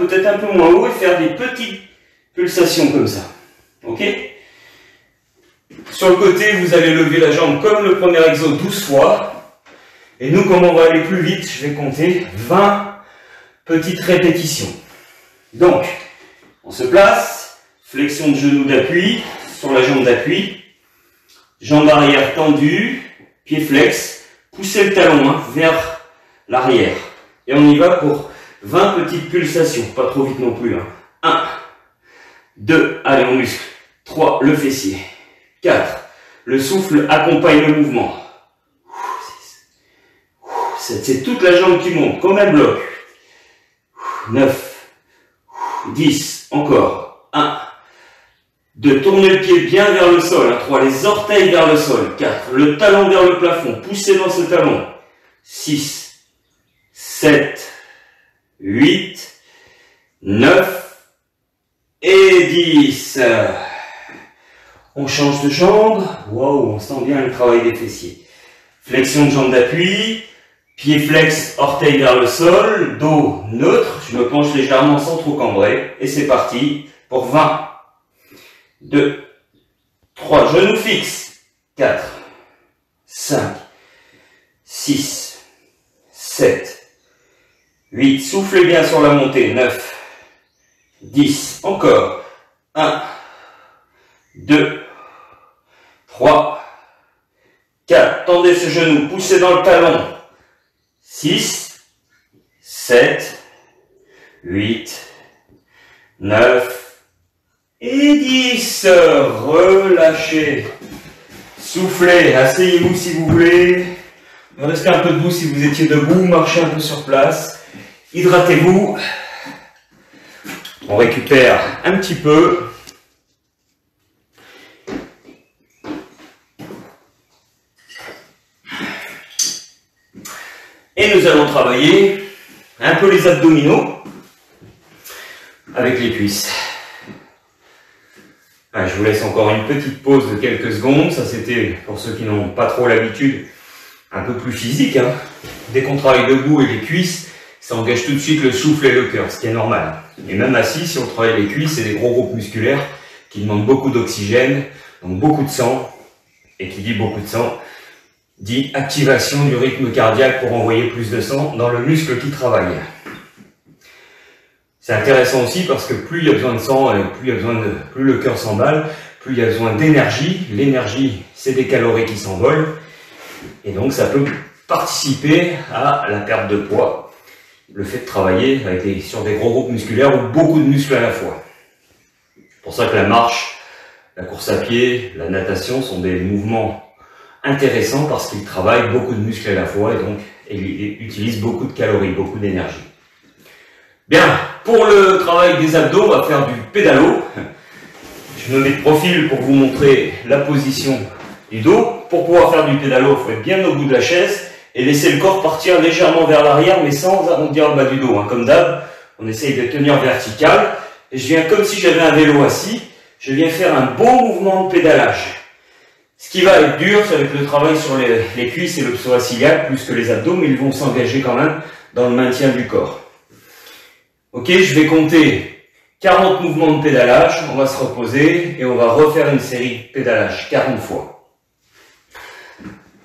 peut-être un peu moins haut et faire des petites pulsations comme ça. Ok? Sur le côté, vous allez lever la jambe comme le premier exo 12 fois. Et nous, comme on va aller plus vite, je vais compter 20 petites répétitions. Donc, on se place, flexion de genou d'appui, sur la jambe d'appui. Jambe arrière tendue, pied flex, poussez le talon vers l'arrière. Et on y va pour 20 petites pulsations, pas trop vite non plus. 1, 2, allez on muscle. 3, le fessier. 4, le souffle accompagne le mouvement. 7, c'est toute la jambe qui monte, comme un bloc. 9, 10, encore. 1, 2, tournez le pied bien vers le sol. 3, les orteils vers le sol. 4, le talon vers le plafond. Poussez dans ce talon. 6, 7, 8, 9 et 10. On change de jambe. Waouh, on sent bien le travail des fessiers. Flexion de jambe d'appui. Pied flex, orteil vers le sol. Dos neutre. Je me penche légèrement sans trop cambrer. Et c'est parti pour 20. 2, 3, genoux fixes, 4, 5, 6, 7, 8, soufflez bien sur la montée, 9, 10, encore, 1, 2, 3, 4, tendez ce genou, poussez dans le talon, 6, 7, 8, 9, et 10, relâchez, soufflez, asseyez-vous si vous voulez, restez un peu debout si vous étiez debout, marchez un peu sur place, hydratez-vous, on récupère un petit peu, et nous allons travailler un peu les abdominaux avec les cuisses. Je vous laisse encore une petite pause de quelques secondes. Ça, c'était, pour ceux qui n'ont pas trop l'habitude, un peu plus physique. Hein. Dès qu'on travaille debout et les cuisses, ça engage tout de suite le souffle et le cœur, ce qui est normal. Et même assis, si on travaille les cuisses, c'est des gros groupes musculaires qui demandent beaucoup d'oxygène, donc beaucoup de sang. Et qui dit beaucoup de sang, dit activation du rythme cardiaque pour envoyer plus de sang dans le muscle qui travaille. C'est intéressant aussi parce que plus il y a besoin de sang, plus le cœur s'emballe, plus il y a besoin d'énergie. L'énergie, c'est des calories qui s'envolent. Et donc, ça peut participer à la perte de poids. Le fait de travailler sur des gros groupes musculaires ou beaucoup de muscles à la fois. C'est pour ça que la marche, la course à pied, la natation sont des mouvements intéressants parce qu'ils travaillent beaucoup de muscles à la fois et donc ils utilisent beaucoup de calories, beaucoup d'énergie. Bien, pour le travail des abdos, on va faire du pédalo. Je je me mets de profil pour vous montrer la position du dos. Pour pouvoir faire du pédalo, il faut être bien au bout de la chaise et laisser le corps partir légèrement vers l'arrière, mais sans arrondir le bas du dos. Hein. Comme d'hab, on essaye de tenir vertical. Et je viens comme si j'avais un vélo assis. Je viens faire un bon mouvement de pédalage. Ce qui va être dur, ça va être le travail sur les cuisses et le psoas-iliaque, plus que les abdos, mais ils vont s'engager quand même dans le maintien du corps. Ok, je vais compter 40 mouvements de pédalage, on va se reposer et on va refaire une série de pédalage 40 fois.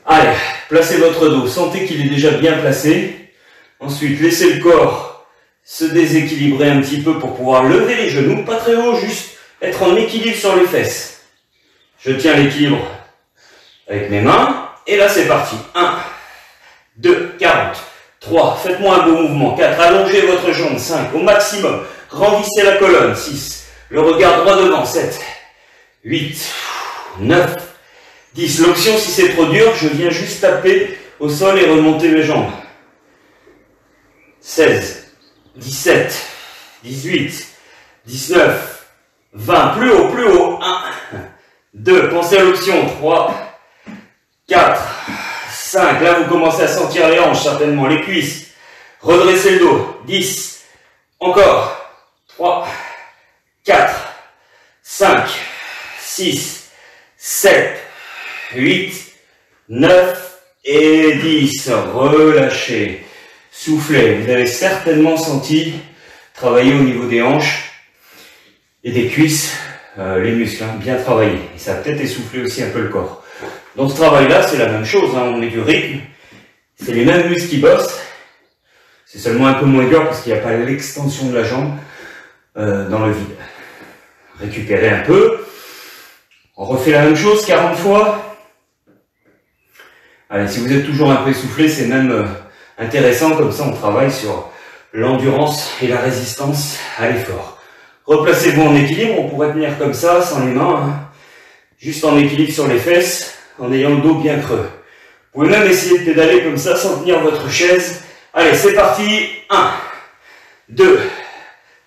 Allez, placez votre dos, sentez qu'il est déjà bien placé. Ensuite, laissez le corps se déséquilibrer un petit peu pour pouvoir lever les genoux, pas très haut, juste être en équilibre sur les fesses. Je tiens l'équilibre avec mes mains, et là c'est parti. 1, 2, 40, 3, faites-moi un beau mouvement, 4, allongez votre jambe, 5, au maximum, grandissez la colonne, 6, le regard droit devant, 7, 8, 9, 10, l'option si c'est trop dur, je viens juste taper au sol et remonter mes jambes, 16, 17, 18, 19, 20, plus haut, 1, 2, pensez à l'option, 3, 4, 5, là vous commencez à sentir les hanches certainement, les cuisses, redressez le dos, 10, encore, 3, 4, 5, 6, 7, 8, 9 et 10, relâchez, soufflez, vous avez certainement senti travailler au niveau des hanches et des cuisses, les muscles, hein, bien travaillés, et ça a peut-être essoufflé aussi un peu le corps. Dans ce travail-là, c'est la même chose, hein, on met du rythme, c'est les mêmes muscles qui bossent, c'est seulement un peu moins dur parce qu'il n'y a pas l'extension de la jambe dans le vide. Récupérez un peu, on refait la même chose 40 fois. Allez, si vous êtes toujours un peu essoufflé, c'est même intéressant, comme ça on travaille sur l'endurance et la résistance à l'effort. Replacez-vous en équilibre, on pourrait tenir comme ça, sans les mains, hein, juste en équilibre sur les fesses, en ayant le dos bien creux. Vous pouvez même essayer de pédaler comme ça sans tenir votre chaise. Allez, c'est parti. 1, 2,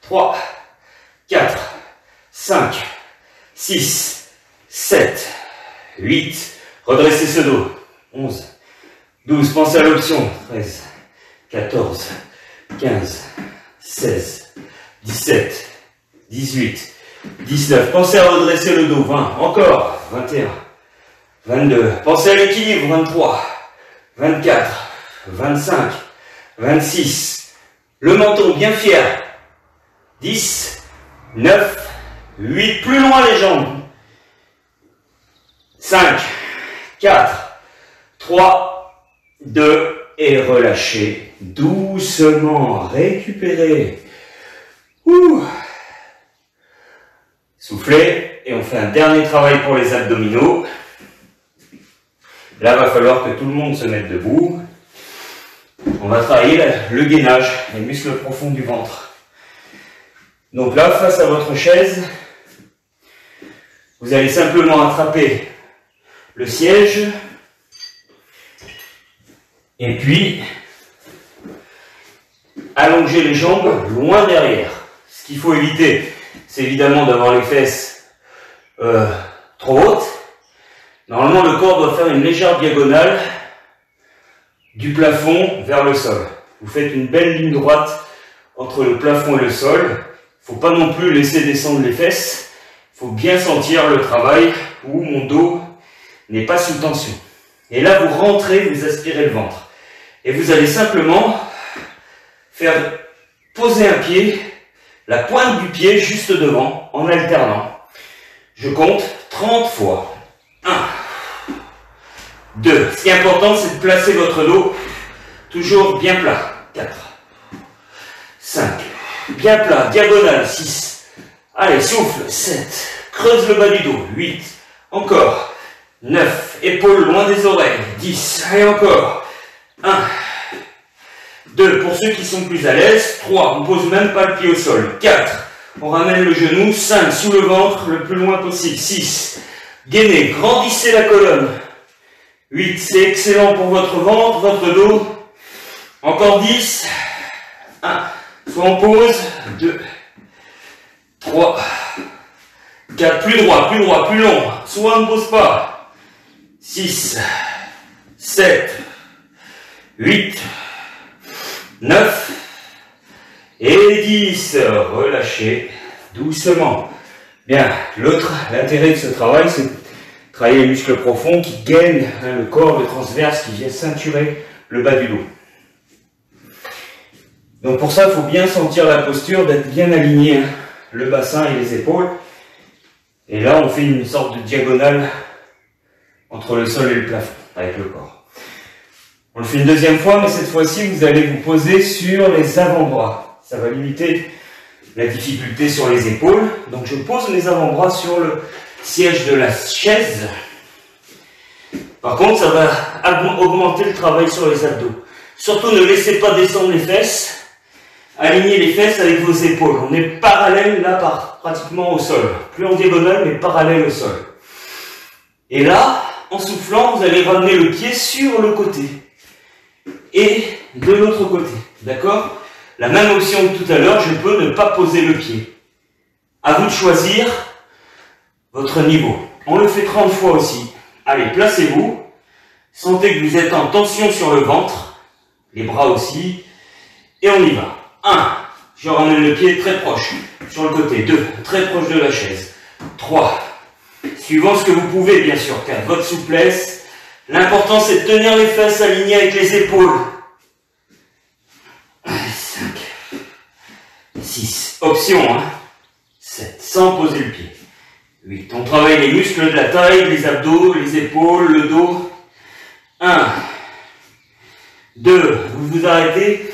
3, 4, 5, 6, 7, 8. Redressez ce dos. 11, 12, pensez à l'option. 13, 14, 15, 16, 17, 18, 19. Pensez à redresser le dos. 20, encore. 21. 22, pensez à l'équilibre, 23, 24, 25, 26, le menton bien fier, 10, 9, 8, plus loin les jambes, 5, 4, 3, 2, et relâchez, doucement, récupérez, soufflez, et on fait un dernier travail pour les abdominaux. Là, il va falloir que tout le monde se mette debout. On va travailler le gainage, les muscles profonds du ventre. Donc là, face à votre chaise, vous allez simplement attraper le siège et puis allonger les jambes loin derrière. Ce qu'il faut éviter, c'est évidemment d'avoir les fesses trop hautes. Normalement, le corps doit faire une légère diagonale du plafond vers le sol. Vous faites une belle ligne droite entre le plafond et le sol. Il ne faut pas non plus laisser descendre les fesses. Il faut bien sentir le travail où mon dos n'est pas sous tension. Et là, vous rentrez, vous aspirez le ventre. Et vous allez simplement faire poser un pied, la pointe du pied juste devant, en alternant. Je compte 30 fois. 1, 2. Ce qui est important, c'est de placer votre dos toujours bien plat. 4, 5, bien plat, diagonale. 6. Allez, souffle. 7. Creuse le bas du dos. 8. Encore. 9. Épaules loin des oreilles. 10. Et encore. 1, 2. Pour ceux qui sont plus à l'aise. 3. On ne pose même pas le pied au sol. 4. On ramène le genou. 5. Sous le ventre, le plus loin possible. 6. Gainez, grandissez la colonne. 8, c'est excellent pour votre ventre, votre dos. Encore 10. 1, soit en pause. 2, 3, 4, plus droit, plus long. Soit on ne pose pas. 6, 7, 8, 9 et 10. Relâchez doucement. Bien, l'intérêt de ce travail, c'est de travailler les muscles profonds qui gainent le corps, le transverse, qui vient ceinturer le bas du dos. Donc pour ça, il faut bien sentir la posture, d'être bien aligné, le bassin et les épaules. Et là, on fait une sorte de diagonale entre le sol et le plafond, avec le corps. On le fait une deuxième fois, mais cette fois-ci, vous allez vous poser sur les avant-bras. Ça va limiter la difficulté sur les épaules. Donc je pose mes avant-bras sur le siège de la chaise. Par contre, ça va augmenter le travail sur les abdos. Surtout, ne laissez pas descendre les fesses. Alignez les fesses avec vos épaules. On est parallèle là, pratiquement au sol. Plus en diagonale, mais parallèle au sol. Et là, en soufflant, vous allez ramener le pied sur le côté. Et de l'autre côté. D'accord ? La même option que tout à l'heure, je peux ne pas poser le pied. À vous de choisir votre niveau. On le fait 30 fois aussi. Allez, placez-vous. Sentez que vous êtes en tension sur le ventre. Les bras aussi. Et on y va. 1. Je ramène le pied très proche. Sur le côté. 2. Très proche de la chaise. 3. Suivant ce que vous pouvez, bien sûr. 4. Votre souplesse. L'important, c'est de tenir les fesses alignées avec les épaules. 5. 6. Option, 7. Sans poser le pied. 8. On travaille les muscles de la taille, les abdos, les épaules, le dos. 1. 2. Vous vous arrêtez.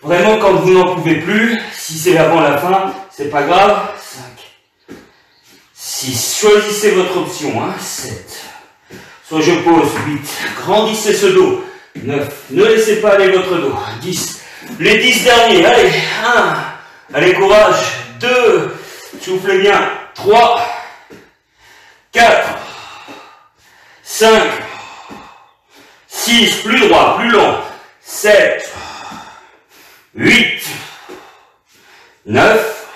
Vraiment, quand vous n'en pouvez plus, si c'est avant la fin, c'est pas grave. 5. 6. Choisissez votre option, 7. Soit je pose. 8. Grandissez ce dos. 9. Ne laissez pas aller votre dos. 10. Les 10 derniers. Allez. 1. Allez, courage. 2. Soufflez bien. 3. 4. 5. 6. Plus droit, plus long. 7. 8. 9.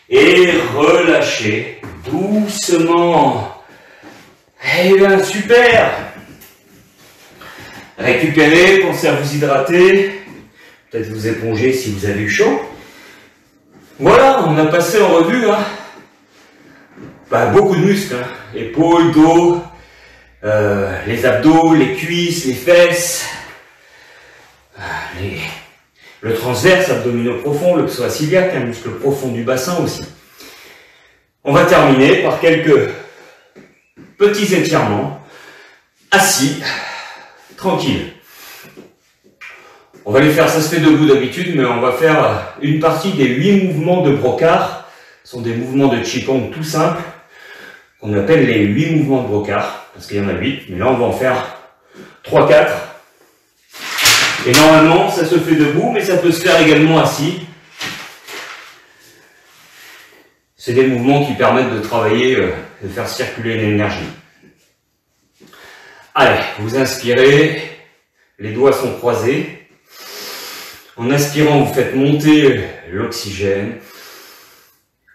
Et relâchez doucement. Eh bien, super. Récupérez, pensez à vous hydrater. Peut-être vous éponger si vous avez eu chaud. Voilà, on a passé en revue beaucoup de muscles. Épaules, dos, les abdos, les cuisses, les fesses, le transverse, abdominaux profonds, le psoas iliaque, un muscle profond du bassin aussi. On va terminer par quelques petits étirements, assis, tranquille. On va les faire, ça se fait debout d'habitude, mais on va faire une partie des 8 mouvements de Brocard. Ce sont des mouvements de Qigong tout simples, qu'on appelle les 8 mouvements de Brocard, parce qu'il y en a 8, mais là on va en faire 3-4. Et normalement, ça se fait debout, mais ça peut se faire également assis. C'est des mouvements qui permettent de travailler, de faire circuler l'énergie. Allez, vous inspirez, les doigts sont croisés. En inspirant, vous faites monter l'oxygène.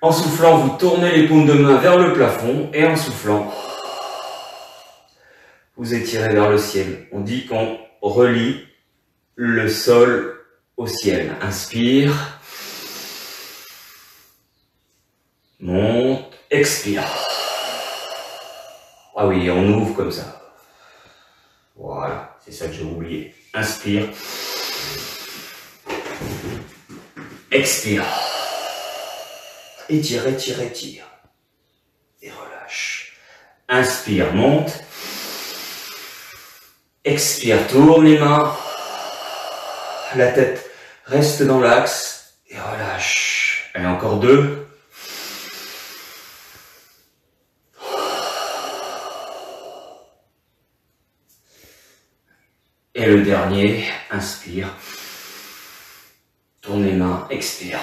En soufflant, vous tournez les paumes de main vers le plafond. Et en soufflant, vous étirez vers le ciel. On dit qu'on relie le sol au ciel. Inspire. Monte. Expire. Ah oui, on ouvre comme ça. Voilà, c'est ça que j'ai oublié. Inspire. Expire. Étire, étire, étire. Et relâche. Inspire, monte. Expire, tourne les mains. La tête reste dans l'axe. Et relâche. Allez, encore 2. Et le dernier, inspire. Tourne les mains, expire.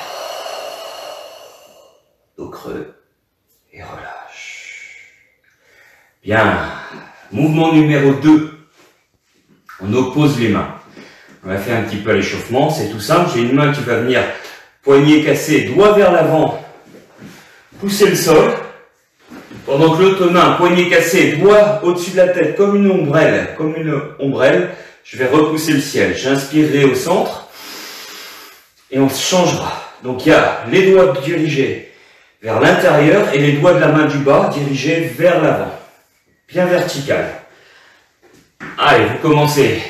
Dos creux et relâche. Bien. Mouvement numéro 2. On oppose les mains. On va faire un petit peu à l'échauffement. C'est tout simple. J'ai une main qui va venir poignet cassé, doigt vers l'avant. poussez le sol. Pendant que l'autre main, poignet cassé, doigt au-dessus de la tête comme une ombrelle, je vais repousser le ciel. J'inspirerai au centre et on changera. Donc il y a les doigts dirigés vers l'intérieur et les doigts de la main du bas dirigés vers l'avant. Bien vertical. Allez, vous commencez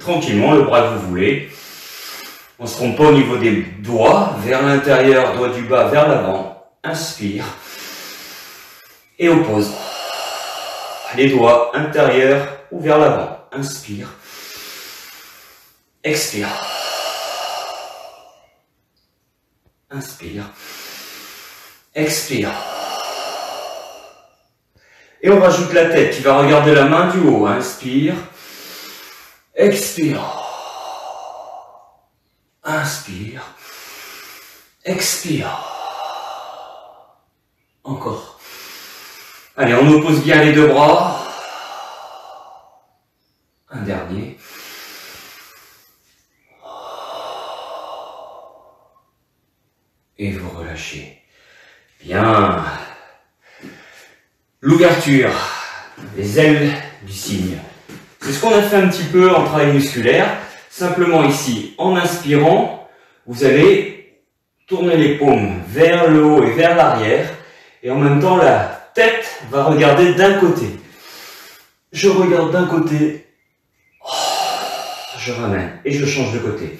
tranquillement, le bras que vous voulez. On ne se trompe pas au niveau des doigts, vers l'intérieur, doigt du bas vers l'avant. Inspire. Et oppose. Les doigts intérieurs ou vers l'avant. Inspire. Expire. Inspire. Expire. Et on rajoute la tête qui va regarder la main du haut. Inspire. Expire. Inspire. Expire. Encore. Allez, on oppose bien les deux bras. Un dernier. Et vous relâchez. Bien. L'ouverture. Les ailes du cygne. C'est ce qu'on a fait un petit peu en travail musculaire. Simplement ici, en inspirant, vous allez tourner les paumes vers le haut et vers l'arrière. Et en même temps, la tête va regarder d'un côté. Je regarde d'un côté. Je ramène et je change de côté.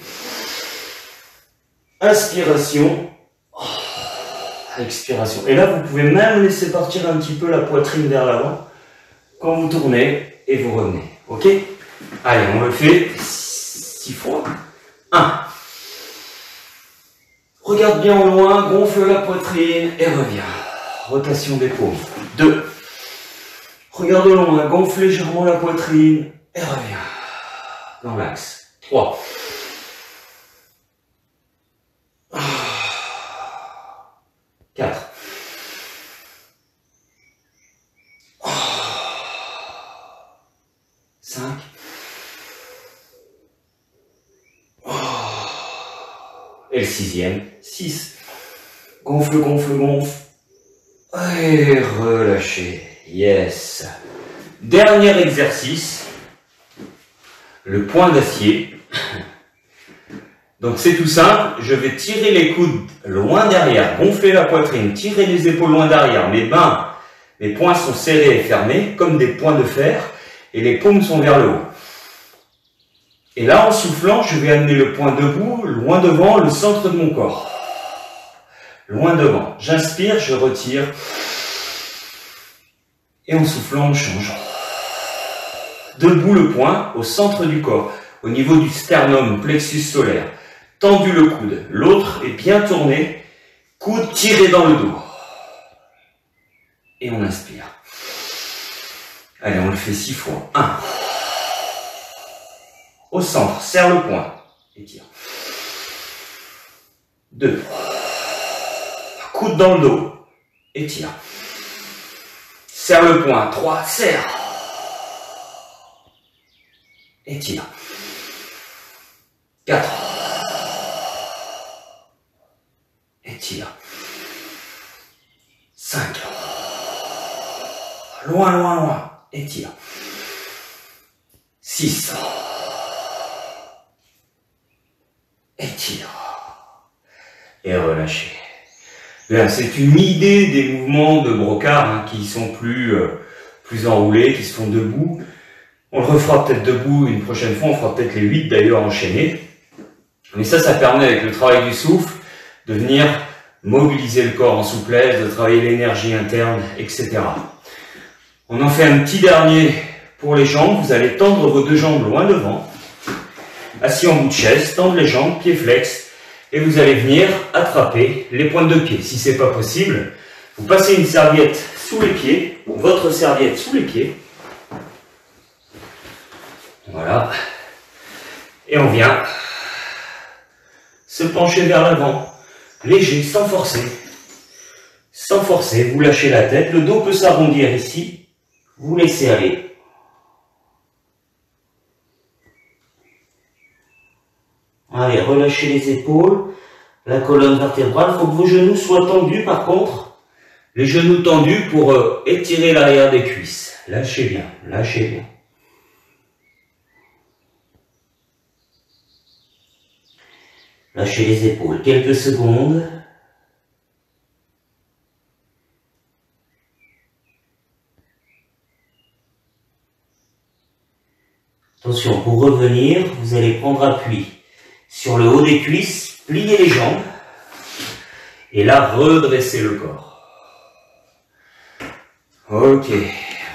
Inspiration. Expiration. Et là, vous pouvez même laisser partir un petit peu la poitrine vers l'avant quand vous tournez et vous revenez. Ok? Allez, on le fait 6 fois. 1. Regarde bien au loin, gonfle la poitrine et reviens. Rotation des paumes. 2. Regarde au loin, gonfle légèrement la poitrine et reviens. Dans l'axe. 3. 4. 5. Et le 6e. 6. Gonfle, gonfle, gonfle. Et relâchez. Yes. Dernier exercice. Le point d'acier. Donc c'est tout simple. Je vais tirer les coudes loin derrière. Gonfler la poitrine. Tirer les épaules loin derrière. Mes poings sont serrés et fermés comme des poings de fer. Et les paumes sont vers le haut. Et là, en soufflant, je vais amener le poing debout, loin devant, le centre de mon corps. Loin devant. J'inspire, je retire. Et en soufflant, on change. Debout le poing, au centre du corps, au niveau du sternum, plexus solaire. Tendu le coude. L'autre est bien tourné. Coude tiré dans le dos. Et on inspire. Allez, on le fait 6 fois. 1. Au centre, serre le poing. Étire. 2. Coude dans le dos. Étire. Serre le poing. 3. Serre. Étire. 4. Étire. 5. Loin, loin, loin. Étire. 6. Étire. Et relâchez. Bien, c'est une idée des mouvements de brocard qui sont plus enroulés, qui se font debout. On le refera peut-être debout une prochaine fois, on fera peut-être les 8 d'ailleurs enchaînés. Mais ça permet avec le travail du souffle de venir mobiliser le corps en souplesse, de travailler l'énergie interne, etc. On en fait un petit dernier pour les jambes. Vous allez tendre vos 2 jambes loin devant. Assis en bout de chaise, tendre les jambes, pieds flex. Et vous allez venir attraper les pointes de pied. Si c'est pas possible, vous passez une serviette sous les pieds, ou votre serviette sous les pieds. Voilà. Et on vient se pencher vers l'avant. Léger, sans forcer. Sans forcer, vous lâchez la tête. Le dos peut s'arrondir ici. Vous laissez aller. Allez, relâchez les épaules, la colonne vertébrale. Il faut que vos genoux soient tendus par contre. Les genoux tendus pour étirer l'arrière des cuisses. Lâchez bien, lâchez bien. Lâchez les épaules quelques secondes. Attention, pour revenir, vous allez prendre appui sur le haut des cuisses, plier les jambes et là, redresser le corps. Ok,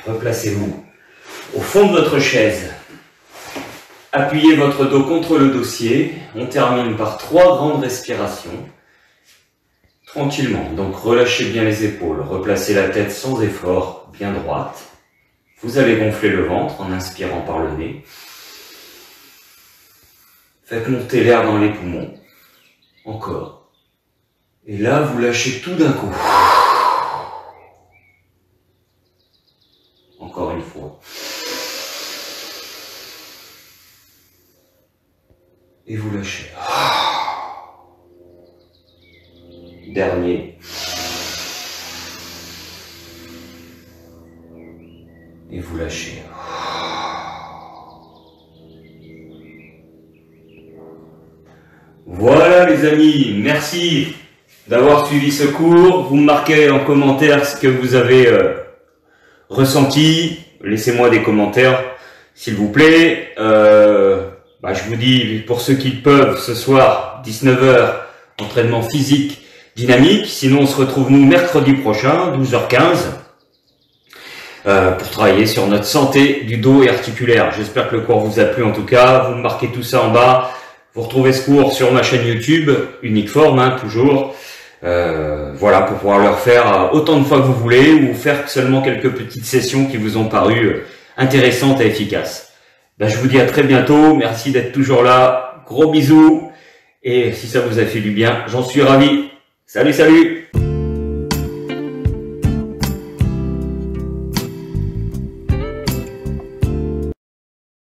replacez-vous au fond de votre chaise. Appuyez votre dos contre le dossier. On termine par 3 grandes respirations. Tranquillement, donc relâchez bien les épaules, replacez la tête sans effort, bien droite. Vous allez gonfler le ventre en inspirant par le nez. Faites monter l'air dans les poumons. Encore. Et là, vous lâchez tout d'un coup. Encore une fois. Et vous lâchez. Dernier. Et vous lâchez. Voilà les amis, merci d'avoir suivi ce cours. Vous me marquez en commentaire ce que vous avez ressenti. Laissez-moi des commentaires s'il vous plaît. Je vous dis, pour ceux qui peuvent, ce soir, 19 h, entraînement physique dynamique. Sinon, on se retrouve nous mercredi prochain, 12 h 15, pour travailler sur notre santé du dos et articulaire. J'espère que le cours vous a plu en tout cas. Vous me marquez tout ça en bas. Vous retrouvez ce cours sur ma chaîne YouTube, Unique Forme, toujours. Voilà, pour pouvoir le refaire autant de fois que vous voulez ou faire seulement quelques petites sessions qui vous ont paru intéressantes et efficaces. Je vous dis à très bientôt. Merci d'être toujours là. Gros bisous. Et si ça vous a fait du bien, j'en suis ravi. Salut, salut!